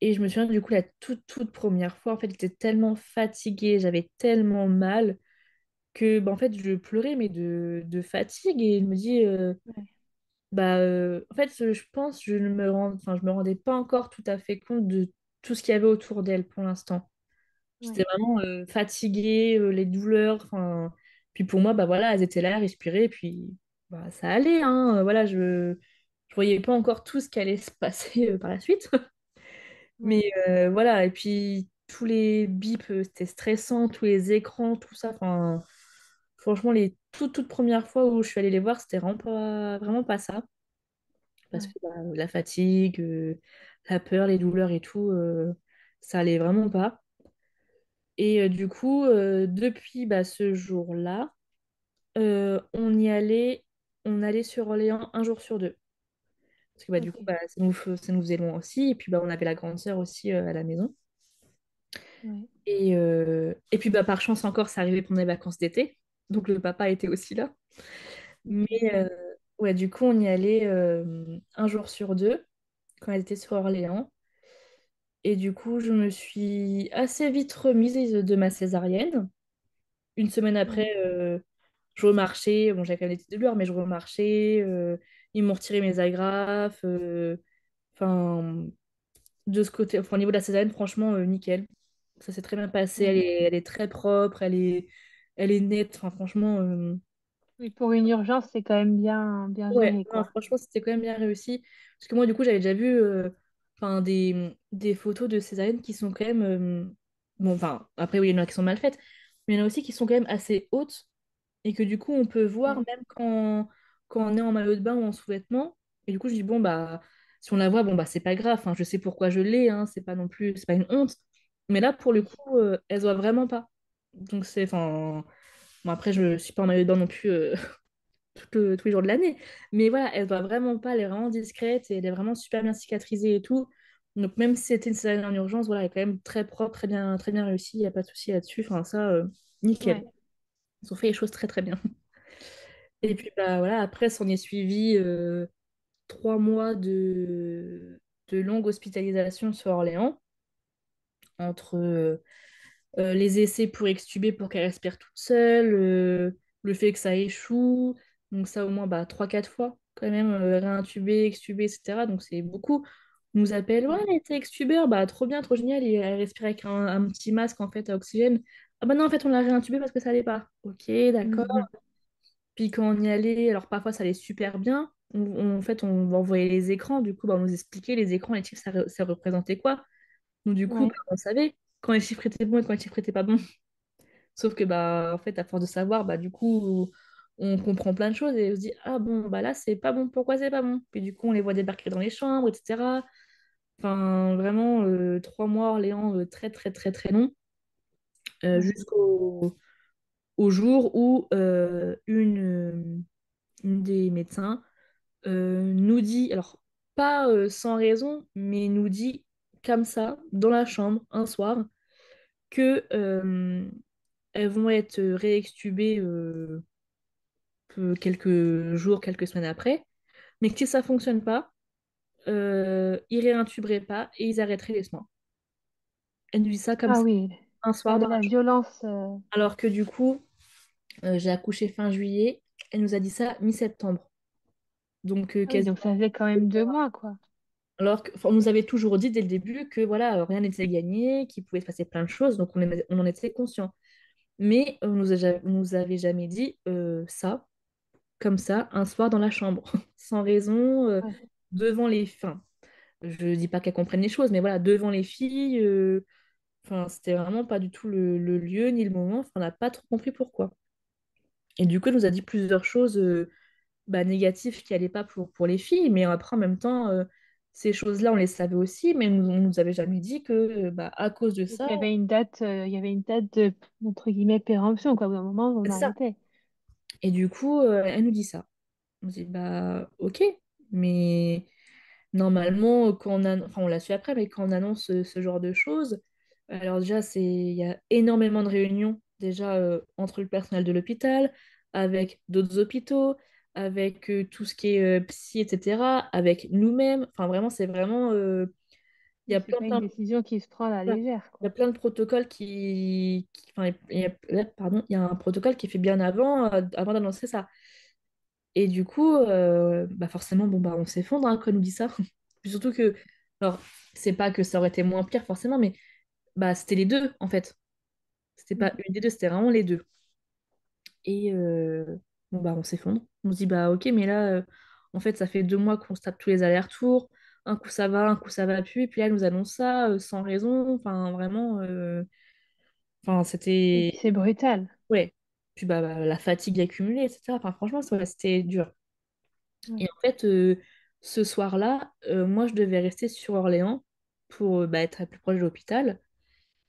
S2: Et je me souviens, du coup, la toute première fois, en fait, j'étais tellement fatiguée, j'avais tellement mal que, en fait, je pleurais, mais de fatigue. Et je me dis,
S1: Ouais.
S2: en fait, je pense, enfin, je me rendais pas encore tout à fait compte de tout ce qu'il y avait autour d'elle pour l'instant. J'étais
S1: Ouais.
S2: vraiment fatiguée, les douleurs. Enfin, puis pour moi, voilà, elles étaient là, respirer, puis ça allait, hein. Voilà, je voyais pas encore tout ce qui allait se passer par la suite.
S1: Ouais.
S2: Mais voilà, et puis tous les bips, c'était stressant, tous les écrans, tout ça. Enfin, franchement, les toutes premières fois où je suis allée les voir, c'était vraiment pas ça. Parce
S1: Ouais.
S2: que la fatigue, la peur, les douleurs et tout, ça allait vraiment pas. Et du coup, depuis ce jour-là, on allait sur Orléans 1 jour sur deux. Parce que du coup,
S1: Ok.
S2: ça nous faisait loin aussi. Et puis on avait la grande sœur aussi à la maison.
S1: Ouais.
S2: Et puis bah, par chance encore, ça arrivait pendant les vacances d'été. Donc le papa était aussi là. Mais
S1: Génial.
S2: ouais, du coup, on y allait un jour sur deux quand elle était sur Orléans. Et du coup, je me suis assez vite remise de ma césarienne. Une semaine
S1: Ouais.
S2: après, je remarchais. Bon, j'avais quand même des petites douleurs, mais je remarchais. Ils m'ont retiré mes agrafes. Enfin, de ce côté, enfin, au niveau de la césarienne, franchement, nickel. Ça s'est très bien passé.
S1: Ouais.
S2: Elle est très propre. Elle est nette. Enfin, franchement.
S1: Oui, pour une urgence, c'est quand même bien
S2: Ouais,
S1: géré,
S2: non,
S1: quoi.
S2: franchement, c'était quand même bien réussi. Parce que moi, du coup, j'avais déjà vu enfin, des photos de césariennes qui sont quand même. Bon, enfin, après, oui, il y en a qui sont mal faites, mais il y en a aussi qui sont quand même assez hautes et que du coup, on peut voir
S1: Ouais.
S2: même quand on est en maillot de bain ou en sous-vêtements. Et du coup, je dis, bon, bah, si on la voit, bon, bah, c'est pas grave. Hein, je sais pourquoi je l'ai, hein, c'est pas non plus, c'est pas une honte. Mais là, pour le
S1: Oui.
S2: coup, elle se voit vraiment pas. Donc, c'est. Enfin. Bon, après, je suis pas en maillot de bain non plus. Tous les jours de l'année. Mais voilà, elle va vraiment pas, elle est vraiment discrète et elle est vraiment super bien cicatrisée et tout. Donc même si c'était une césarienne en urgence, voilà, elle est quand même très propre, très bien réussie, il n'y a pas de souci là-dessus. Enfin, ça, nickel.
S1: Ouais.
S2: Ils ont fait les choses très très bien. Et puis bah voilà, après, s'en est suivi 3 mois de longue hospitalisation sur Orléans, entre les essais pour extuber pour qu'elle respire toute seule, le fait que ça échoue, donc ça au moins bah, 3-4 fois quand même, réintubé, extubé, etc. Donc c'est beaucoup. On nous appelle, ouais,
S1: Ouais.
S2: elle était extubeur, bah trop bien, trop génial, et elle respirait avec un petit masque en fait à oxygène. Ah bah non, en fait on l'a réintubé parce que ça allait pas. Ok, d'accord.
S1: Mhm.
S2: Puis quand on y allait, alors parfois ça allait super bien. En fait, on envoyait les écrans, du coup, bah, on nous expliquait les écrans, les chiffres, ça représentait quoi. Donc du coup, bah,
S1: Ouais.
S2: on savait quand les chiffres étaient bons et quand les chiffres étaient pas bons. Sauf que, bah, en fait, à force de savoir, bah, du coup, on comprend plein de choses et on se dit, ah bon, bah là, c'est pas bon, pourquoi c'est pas bon? Puis du coup, on les voit débarquer dans les chambres, etc. Enfin, vraiment, 3 mois, Orléans, très, très, très, très long,
S1: Ouais.
S2: jusqu'au au jour où une des médecins nous dit, alors, pas sans raison, mais nous dit comme ça, dans la chambre, un soir, que elles vont être réextubées quelques jours, quelques semaines après, mais que si ça fonctionne pas, ils réintuberaient pas et ils arrêteraient les soins. Elle nous dit ça comme
S1: Ah
S2: ça,
S1: oui,
S2: un
S1: la,
S2: soir dans la
S1: la
S2: chambre.
S1: violence.
S2: Alors que du coup, j'ai accouché fin juillet, elle nous a dit ça mi-septembre. Donc
S1: Ah oui, donc
S2: quasiment.
S1: ça faisait quand même 2 mois, quoi.
S2: Alors qu'on nous avait toujours dit dès le début que voilà, rien n'était gagné, qu'il pouvait se passer plein de choses, donc on en était conscient. Mais on nous avait jamais dit ça, comme ça, un soir dans la chambre, sans raison,
S1: Ouais.
S2: devant les fins. Je dis pas qu'elles comprennent les choses, mais voilà, devant les filles, enfin, c'était vraiment pas du tout le lieu ni le moment. Enfin, on n'a pas trop compris pourquoi. Et du coup, elle nous a dit plusieurs choses bah, négatives qui allaient pas pour les filles, mais après, en même temps, ces choses-là, on les savait aussi, mais on nous avait jamais dit que, bah, à cause de
S1: Donc
S2: ça,
S1: il y avait une date de, entre guillemets, péremption, quoi. Au bout d'un moment, on
S2: c'est ça.
S1: arrêtait.
S2: Et du coup, elle nous dit ça. On se dit, bah, ok, mais normalement, enfin, on l'a su après, mais quand on annonce ce genre de choses, alors déjà, il y a énormément de réunions déjà entre le personnel de l'hôpital, avec d'autres hôpitaux, avec tout ce qui est psy, etc., avec nous-mêmes. Enfin, vraiment, c'est vraiment. Il y
S1: Oui,
S2: a
S1: c'est
S2: plein,
S1: pas une
S2: plein,
S1: décision qui se prend à la
S2: voilà.
S1: légère,
S2: Il y a
S1: quoi.
S2: plein de protocoles enfin, là, pardon, il y a un protocole qui est fait bien avant d'annoncer ça. Et du coup, bah forcément, bon, bah, on s'effondre hein, quand on nous dit ça. Puis surtout que, alors, c'est pas que ça aurait été moins pire forcément, mais bah, c'était les deux en fait. C'était pas
S1: Mm.
S2: une des deux, c'était vraiment les deux. Et bon, bah, on s'effondre. On se dit, bah ok, mais là, en fait, ça fait 2 mois qu'on se tape tous les allers-retours. Un coup ça va, un coup ça va plus. Et puis là, elle nous annonce ça sans raison. Enfin, vraiment, enfin,
S1: Et puis
S2: c'était.
S1: c'est brutal.
S2: Ouais. Puis bah, la fatigue accumulée, etc. Enfin, franchement, c'était dur. Et
S1: Ouais.
S2: en fait, ce soir-là, moi, je devais rester sur Orléans pour bah, être plus proche de l'hôpital.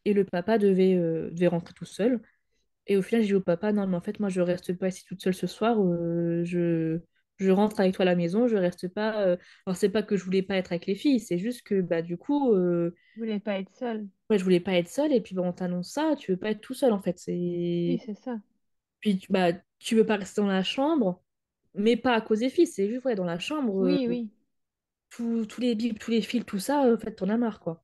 S2: Et le papa devait rentrer tout seul. Et au final, j'ai dit au papa, non, mais en fait, moi, je reste pas ici toute seule ce soir. Je rentre avec toi à la maison, je reste pas. Alors, c'est pas que je voulais pas être avec les filles, c'est juste que bah, du coup,
S1: Vous voulez pas être seule.
S2: ouais, je voulais pas être seule, et puis bah, on t'annonce ça, tu veux pas être tout seul en fait.
S1: Oui, c'est ça.
S2: Puis bah, tu veux pas rester dans la chambre, mais pas à cause des filles, c'est juste ouais, dans la chambre,
S1: Oui, oui.
S2: tous les bibles, tous les fils, tout ça, en fait, t'en as marre, quoi.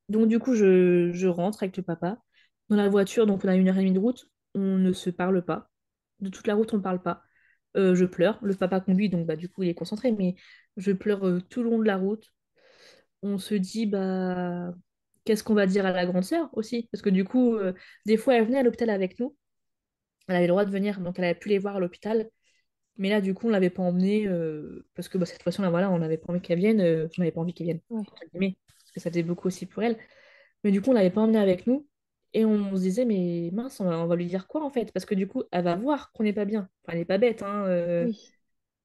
S2: Donc du coup, je rentre avec le papa. Dans la voiture, donc on a 1 heure et demie de route, on ne se parle pas. De toute la route, on parle pas. Je pleure. Le papa conduit, donc bah, du coup, il est concentré, mais je pleure tout le long de la route. On se dit, bah, qu'est-ce qu'on va dire à la grande sœur aussi? Parce que du coup, des fois, elle venait à l'hôpital avec nous. Elle avait le droit de venir, donc elle avait pu les voir à l'hôpital. Mais là, du coup, on l'avait pas emmenée parce que bah, cette fois-ci, là, voilà, on n'avait pas envie qu'elle vienne. On n'avait pas envie qu'elle vienne,
S1: Ouais,
S2: entre guillemets, parce que ça faisait beaucoup aussi pour elle. Mais du coup, on l'avait pas emmenée avec nous. Et on se disait, mais mince, on va lui dire quoi en fait? Parce que du coup, elle va voir qu'on n'est pas bien. Enfin, elle n'est pas bête, hein.
S1: oui,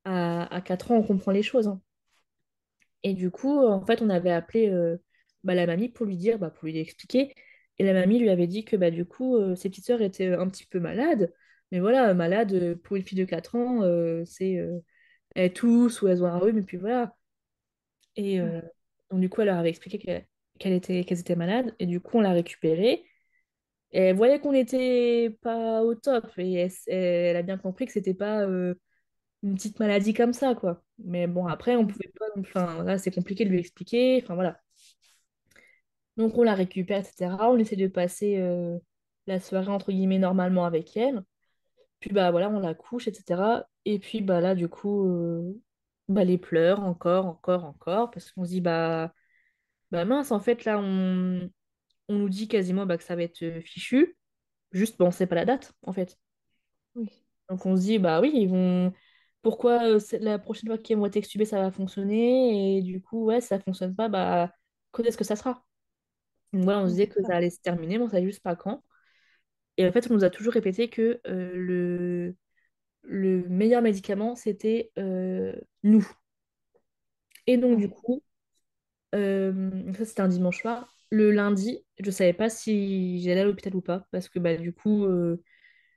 S2: À 4 ans, on comprend les choses, hein. Et du coup, en fait, on avait appelé bah, la mamie pour lui dire, bah, pour lui expliquer. Et la mamie lui avait dit que bah, du coup, ses petites sœurs étaient un petit peu malades. Mais voilà, malade pour une fille de 4 ans, c'est elles toussent ou elles ont un rhume, et puis voilà. Et
S1: ouais,
S2: donc, du coup, elle leur avait expliqué qu'elles étaient malades. Et du coup, on l'a récupérée. Et elle voyait qu'on n'était pas au top. Et elle a bien compris que c'était pas une petite maladie comme ça, quoi. Mais bon, après, on
S1: ouais,
S2: pouvait pas. Enfin, là, c'est compliqué de lui expliquer. Enfin, voilà. Donc, on la récupère, etc. On essaie de passer la soirée, entre guillemets, normalement avec elle. Puis, bah voilà, on la couche, etc. Et puis, bah là, du coup, bah, les pleurs encore, encore, encore. Parce qu'on se dit, bah mince, en fait, là, on nous dit quasiment bah, que ça va être fichu. Juste, bon, on sait pas la date, en fait.
S1: oui,
S2: Donc on se dit, bah oui, ils vont. Pourquoi la prochaine fois qu'ils vont être extubés, ça va fonctionner? Et du coup, ouais, si ça fonctionne pas, bah quand est-ce que ça sera? Donc voilà, on se
S1: oui,
S2: disait
S1: c'est
S2: que
S1: ça.
S2: ça allait se terminer, mais on savait juste pas quand. Et en fait, on nous a toujours répété que le meilleur médicament, c'était nous. Et donc, du
S1: Ouais,
S2: coup, ça c'était un dimanche soir. Le lundi, je savais pas si j'allais à l'hôpital ou pas, parce que bah, du coup,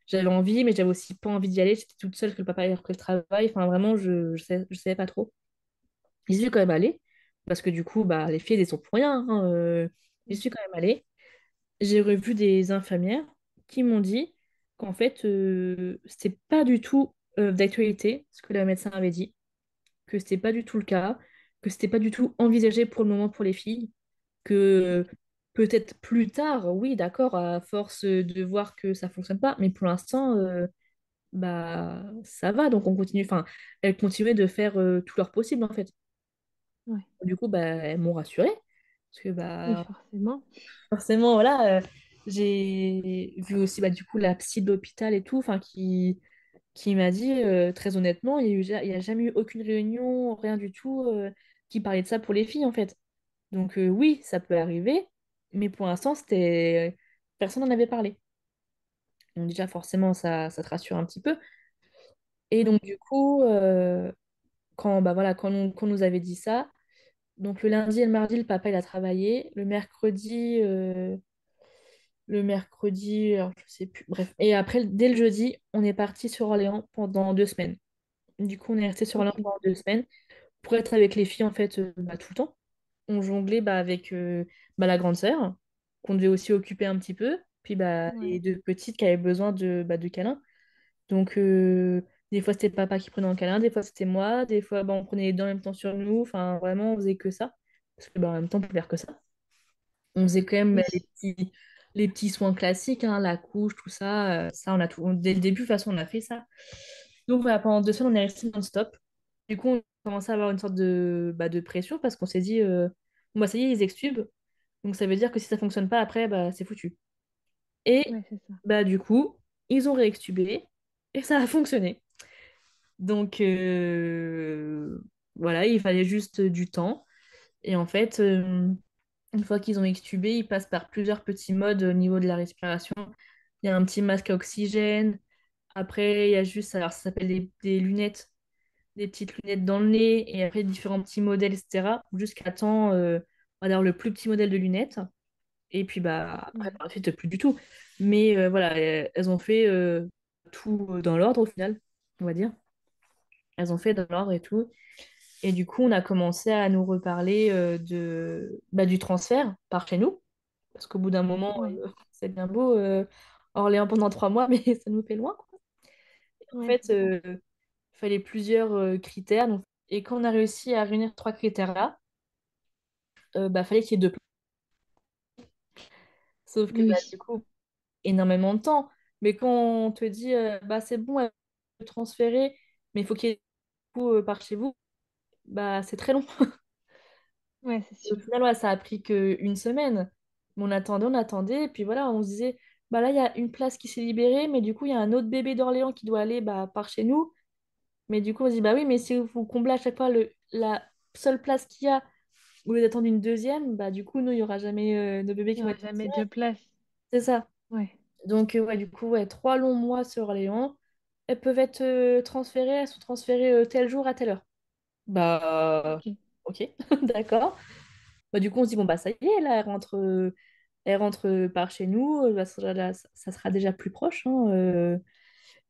S2: j'avais envie, mais j'avais aussi pas envie d'y aller. J'étais toute seule, que le papa avait repris le travail. Enfin, vraiment, je savais pas trop. J'y suis quand même allée, parce que du coup, bah, les filles, elles sont pour rien, hein, j'y
S1: oui,
S2: suis quand même allée. J'ai revu des infirmières qui m'ont dit qu'en fait, c'était pas du tout d'actualité, ce que la médecin avait dit, que c'était pas du tout le cas, que c'était pas du tout envisagé pour le moment pour les filles, que peut-être plus tard, oui, d'accord, à force de voir que ça fonctionne pas, mais pour l'instant, bah ça va, donc on continue. Enfin, elles continuaient de faire tout leur possible en fait.
S1: ouais,
S2: Du coup, bah, elles m'ont rassurée. Parce que
S1: oui,
S2: bah
S1: forcément.
S2: forcément, voilà, j'ai vu aussi bah, du coup la psy de l'hôpital et tout, enfin qui m'a dit très honnêtement, il y a jamais eu aucune réunion, rien du tout qui parlait de ça pour les filles en fait. Donc oui, ça peut arriver, mais pour l'instant, c'était personne n'en avait parlé. Donc déjà forcément ça te rassure un petit peu. Et
S1: Ouais,
S2: donc du coup, quand bah voilà, quand on nous avait dit ça, donc le lundi et le mardi, le papa il a travaillé. Le mercredi, alors je sais plus, bref. Et après, dès le jeudi, on est parti sur Orléans pendant 2 semaines. Du coup, on est resté sur Orléans
S1: ok,
S2: pendant 2 semaines pour être avec les filles en fait bah, tout le temps. On jonglait bah, avec bah, la grande sœur, qu'on devait aussi occuper un petit peu, puis bah, les
S1: ouais,
S2: deux petites qui avaient besoin de câlins. Donc, des fois, c'était le papa qui prenait un câlin, des fois, c'était moi, des fois, bah, on prenait les deux en même temps sur nous. Enfin, vraiment, on faisait que ça. Parce que bah, en même temps, on pouvait faire que ça. On faisait quand même
S1: oui,
S2: les petits soins classiques, hein, la couche, tout ça. Ça, on a tout. Dès le début, de toute façon, on a fait ça. Donc, voilà, pendant 2 semaines, on est resté non-stop. Du coup, on commençait à avoir une sorte de pression parce qu'on s'est dit, bon, bah, ça y est, ils extubent. Donc, ça veut dire que si ça fonctionne pas après, bah, c'est foutu. Et
S1: ouais, c'est ça.
S2: bah, du coup, ils ont réextubé et ça a fonctionné. Donc, voilà, il fallait juste du temps. Et en fait, une fois qu'ils ont extubé, ils passent par plusieurs petits modes au niveau de la respiration. Il y a un petit masque à oxygène. Après, il y a juste, alors ça s'appelle des lunettes, des petites lunettes dans le nez. Et après, différents petits modèles, etc. Jusqu'à temps, on va dire le plus petit modèle de lunettes. Et puis, bah, après,
S1: Ouais,
S2: par la suite, plus du tout. Mais voilà, elles ont fait tout dans l'ordre au final, on va dire. Elles ont fait dans l'ordre et tout. Et du coup, on a commencé à nous reparler du transfert par chez nous. Parce qu'au bout d'un moment,
S1: Ouais,
S2: c'est bien beau, Orléans pendant 3 mois, mais ça nous fait loin, quoi. En
S1: ouais,
S2: fait,
S1: c'est ça.
S2: il fallait plusieurs critères. Donc, et quand on a réussi à réunir 3 critères-là, fallait qu'il y ait deux places. Sauf que
S1: Oui,
S2: du coup, énormément de temps. Mais quand on te dit, c'est bon, elle peut transférer, mais il faut qu'il y ait du coup, par chez vous, c'est très long.
S1: ouais, c'est
S2: Au
S1: sûr.
S2: final, ouais, ça a pris qu'une semaine. Mais on attendait, et puis voilà, on se disait, là, il y a une place qui s'est libérée, mais du coup, il y a un autre bébé d'Orléans qui doit aller par chez nous. Mais du coup, on se dit, bah oui, mais si vous comblez à chaque fois la seule place qu'il y a, au lieu d'attendre une deuxième, du coup, nous, il n'y aura jamais de bébés
S1: Il
S2: qui
S1: n'y
S2: vont
S1: aura
S2: être
S1: jamais
S2: transférés.
S1: de place.
S2: C'est ça.
S1: Ouais,
S2: Donc, ouais, du coup, ouais, 3 longs mois sur Orléans. Elles peuvent être transférées, elles sont transférées tel jour à telle heure.
S1: ok.
S2: Ok, d'accord. Du coup, on se dit, bon, ça y est, là, elle rentre par chez nous, ça sera déjà plus proche, hein,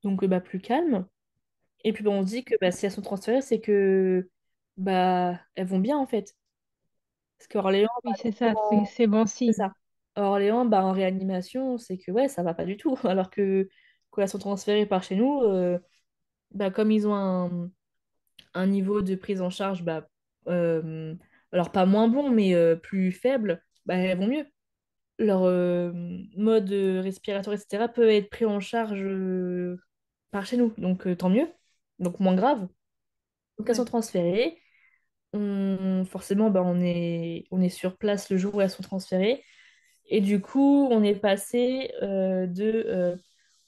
S2: donc plus calme. Et puis, on se dit que si elles sont transférées, c'est que elles vont bien, en fait. Parce qu'Orléans,
S1: Oui, c'est ça, c'est bon
S2: c'est
S1: signe.
S2: ça. Orléans, en réanimation, c'est que, ouais, ça va pas du tout. Alors que quand elles sont transférées par chez nous, comme ils ont un niveau de prise en charge, euh, alors pas moins bon, mais plus faible, elles vont mieux. Leur mode respiratoire, etc., peut être pris en charge par chez nous. Donc tant mieux. Donc moins grave. Donc elles sont
S1: Ouais,
S2: transférées. Forcément, on est sur place le jour où elles sont transférées. Et du coup, on est passé de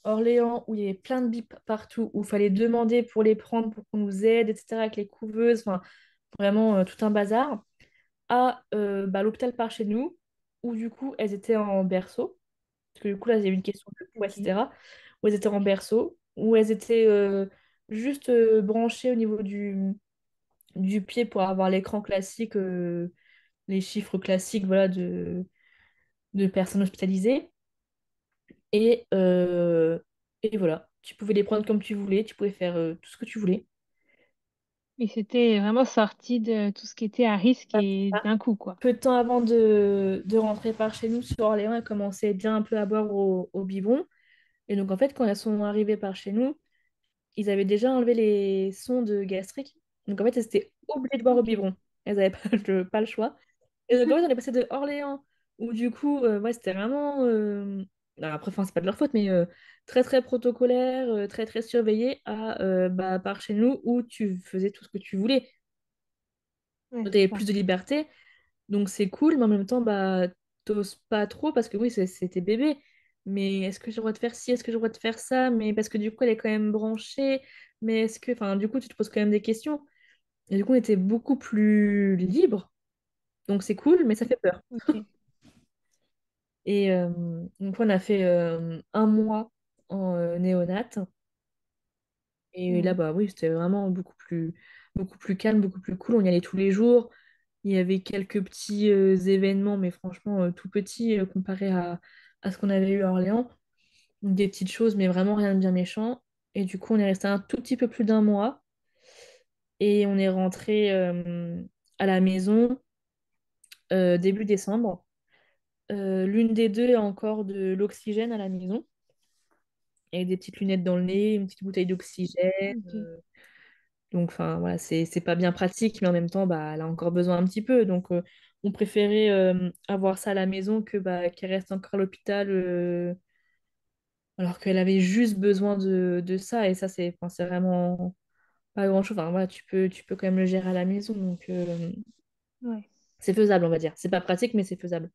S2: Orléans, où il y avait plein de bips partout, où il fallait demander pour les prendre, pour qu'on nous aide, etc., avec les couveuses, enfin, vraiment tout un bazar, à l'hôpital par chez nous, où du coup, elles étaient en berceau. Parce que du coup, là, il y a eu une question de poids,
S1: ok.
S2: etc. Où elles étaient en berceau, où elles étaient juste branchées au niveau du pied pour avoir l'écran classique, les chiffres classiques, voilà, de personnes hospitalisées. Et, euh, et voilà, tu pouvais les prendre comme tu voulais, tu pouvais faire tout ce que tu voulais.
S1: Mais c'était vraiment sorti de tout ce qui était à risque
S2: Ah,
S1: et
S2: ah.
S1: d'un coup, quoi.
S2: Peu de temps avant de rentrer par chez nous sur Orléans, elles commençaient déjà un peu à boire au biberon. Et donc, en fait, quand elles sont arrivées par chez nous, ils avaient déjà enlevé les sondes gastriques. Donc, en fait, elles étaient obligées de boire au
S1: Ok.
S2: biberon. Elles n'avaient pas le choix. Et donc, en fait, on est passé de Orléans, où du coup, ouais, c'était vraiment. Alors après, enfin, c'est pas de leur faute, mais très, très protocolaire, très, très surveillé, à par chez nous, où tu faisais tout ce que tu voulais.
S1: Ouais,
S2: Tu
S1: c'est
S2: avais
S1: ça.
S2: plus de liberté, donc c'est cool, mais en même temps, t'oses pas trop, parce que oui, c'était bébé. Mais est-ce que j'ai le droit de faire ci, est-ce que j'ai le droit de faire ça? Mais parce que du coup, elle est quand même branchée. Mais est-ce que. Enfin, du coup, tu te poses quand même des questions. Et du coup, on était beaucoup plus libre. Donc c'est cool, mais ça fait peur.
S1: Ok.
S2: Et donc, on a fait 1 mois en néonate. Et là,
S1: Ouais.
S2: oui, c'était vraiment beaucoup plus calme, beaucoup plus cool. On y allait tous les jours. Il y avait quelques petits événements, mais franchement, tout petits comparé à ce qu'on avait eu à Orléans. Donc, des petites choses, mais vraiment rien de bien méchant. Et du coup, on est resté un tout petit peu plus d'un mois. Et on est rentré à la maison début décembre. L'une des deux a encore de l'oxygène à la maison, avec des petites lunettes dans le nez, une petite bouteille d'oxygène.
S1: Ok.
S2: Donc, enfin, voilà, c'est pas bien pratique, mais en même temps, elle a encore besoin un petit peu. Donc, on préférait avoir ça à la maison que qu'elle reste encore à l'hôpital, alors qu'elle avait juste besoin de ça. Et ça, enfin, c'est vraiment pas grand-chose. Enfin, voilà, tu peux quand même le gérer à la maison. Donc,
S1: Ouais.
S2: c'est faisable, on va dire. C'est pas pratique, mais c'est faisable.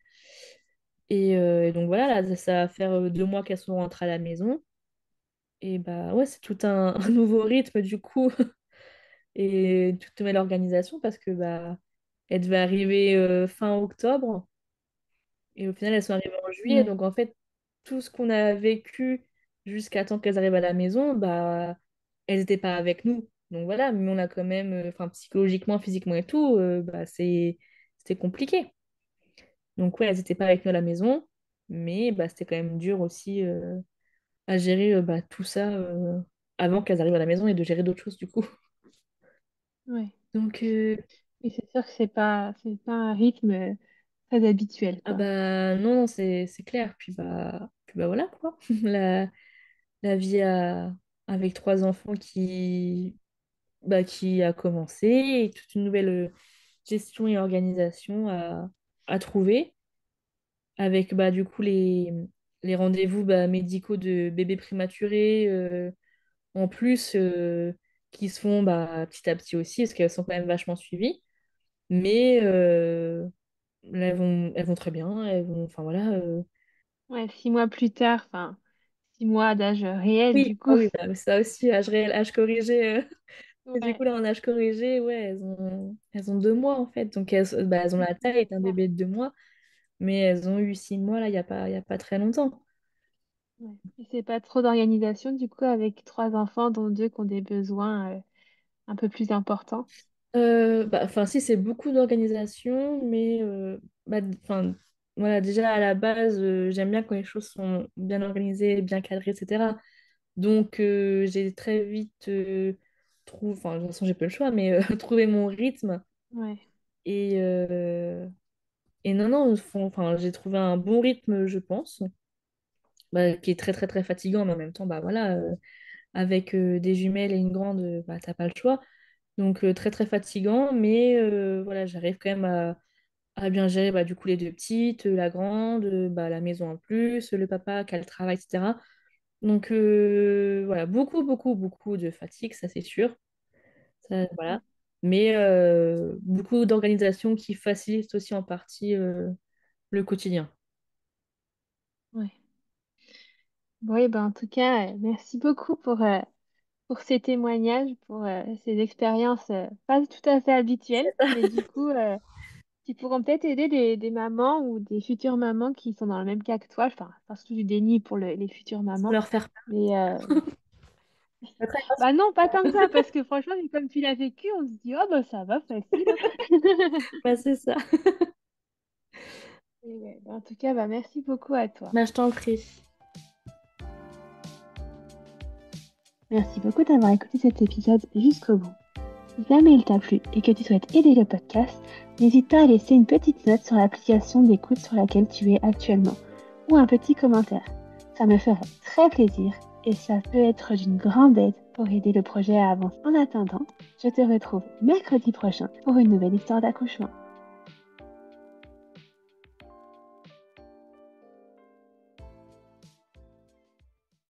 S2: Et donc, voilà, là, ça va faire 2 mois qu'elles sont rentrées à la maison. Et ouais, c'est tout un nouveau rythme, du coup. Et toute nouvelle organisation parce que elle devait arriver fin octobre et au final elles sont arrivées en juillet.
S1: Ouais.
S2: Donc en fait, tout ce qu'on a vécu jusqu'à temps qu'elles arrivent à la maison, elles n'étaient pas avec nous. Donc voilà, mais on a quand même, enfin psychologiquement, physiquement et tout, c'était compliqué. Donc ouais, elles n'étaient pas avec nous à la maison, mais c'était quand même dur aussi à gérer tout ça avant qu'elles arrivent à la maison et de gérer d'autres choses du coup.
S1: Ouais.
S2: Donc,
S1: Et c'est sûr que c'est pas un rythme très habituel,
S2: ah
S1: quoi.
S2: bah non, c'est clair. Puis bah voilà quoi. La vie avec trois enfants qui a commencé et toute une nouvelle gestion et organisation à trouver avec du coup les rendez-vous médicaux de bébés prématurés en plus qui se font petit à petit aussi parce qu'elles sont quand même vachement suivies. Mais là, elles vont très bien. Elles vont, enfin voilà.
S1: Ouais, 6 mois plus tard, enfin, 6 mois d'âge réel,
S2: Oui,
S1: du
S2: ah
S1: coup.
S2: oui, ça aussi, âge réel, âge corrigé. Et du
S1: Ouais.
S2: coup, là, en âge corrigé, ouais, elles ont 2 mois en fait. Donc, elles ont la taille d'un
S1: D'accord.
S2: bébé de 2 mois, mais elles ont eu 6 mois là, il y a pas très longtemps.
S1: Ouais. Et c'est pas trop d'organisation, du coup, avec 3 enfants, dont deux qui ont des besoins un peu plus importants.
S2: Enfin, si, c'est beaucoup d'organisation, mais enfin, voilà, déjà à la base, j'aime bien quand les choses sont bien organisées, bien cadrées, etc. Donc, j'ai très vite trouvé, enfin, de toute façon, j'ai pas le choix, mais trouvé mon rythme.
S1: Ouais.
S2: Et, non, non, enfin, j'ai trouvé un bon rythme, je pense, qui est très, très, très fatigant, mais en même temps, voilà, avec des jumelles et une grande, t'as pas le choix. Donc, très, très fatigant, mais voilà, j'arrive quand même à bien gérer du coup les deux petites, la grande, la maison en plus, le papa qui a le travail, etc. Donc, voilà, beaucoup, beaucoup, beaucoup de fatigue, ça c'est sûr. Ça,
S1: Mm.
S2: voilà. Mais beaucoup d'organisations qui facilitent aussi en partie le quotidien.
S1: Ouais. Oui, ben, en tout cas, merci beaucoup pour ces témoignages, pour ces expériences pas tout à fait habituelles, mais du coup, qui pourront peut-être aider des mamans ou des futures mamans qui sont dans le même cas que toi. Enfin, pas surtout du déni pour les futures
S2: Sans
S1: mamans.
S2: leur faire
S1: Mais
S2: peur. Très
S1: bah non, pas comme ça, parce que franchement, comme tu l'as vécu, on se dit, oh bah ça va, facile, hein.
S2: c'est ça.
S1: Et ouais, bah, en tout cas, bah, merci beaucoup à toi.
S2: Je t'en prie.
S1: Merci beaucoup d'avoir écouté cet épisode jusqu'au bout. Si jamais il t'a plu et que tu souhaites aider le podcast, n'hésite pas à laisser une petite note sur l'application d'écoute sur laquelle tu es actuellement ou un petit commentaire. Ça me ferait très plaisir et ça peut être d'une grande aide pour aider le projet à avancer. En attendant, je te retrouve mercredi prochain pour une nouvelle histoire d'accouchement.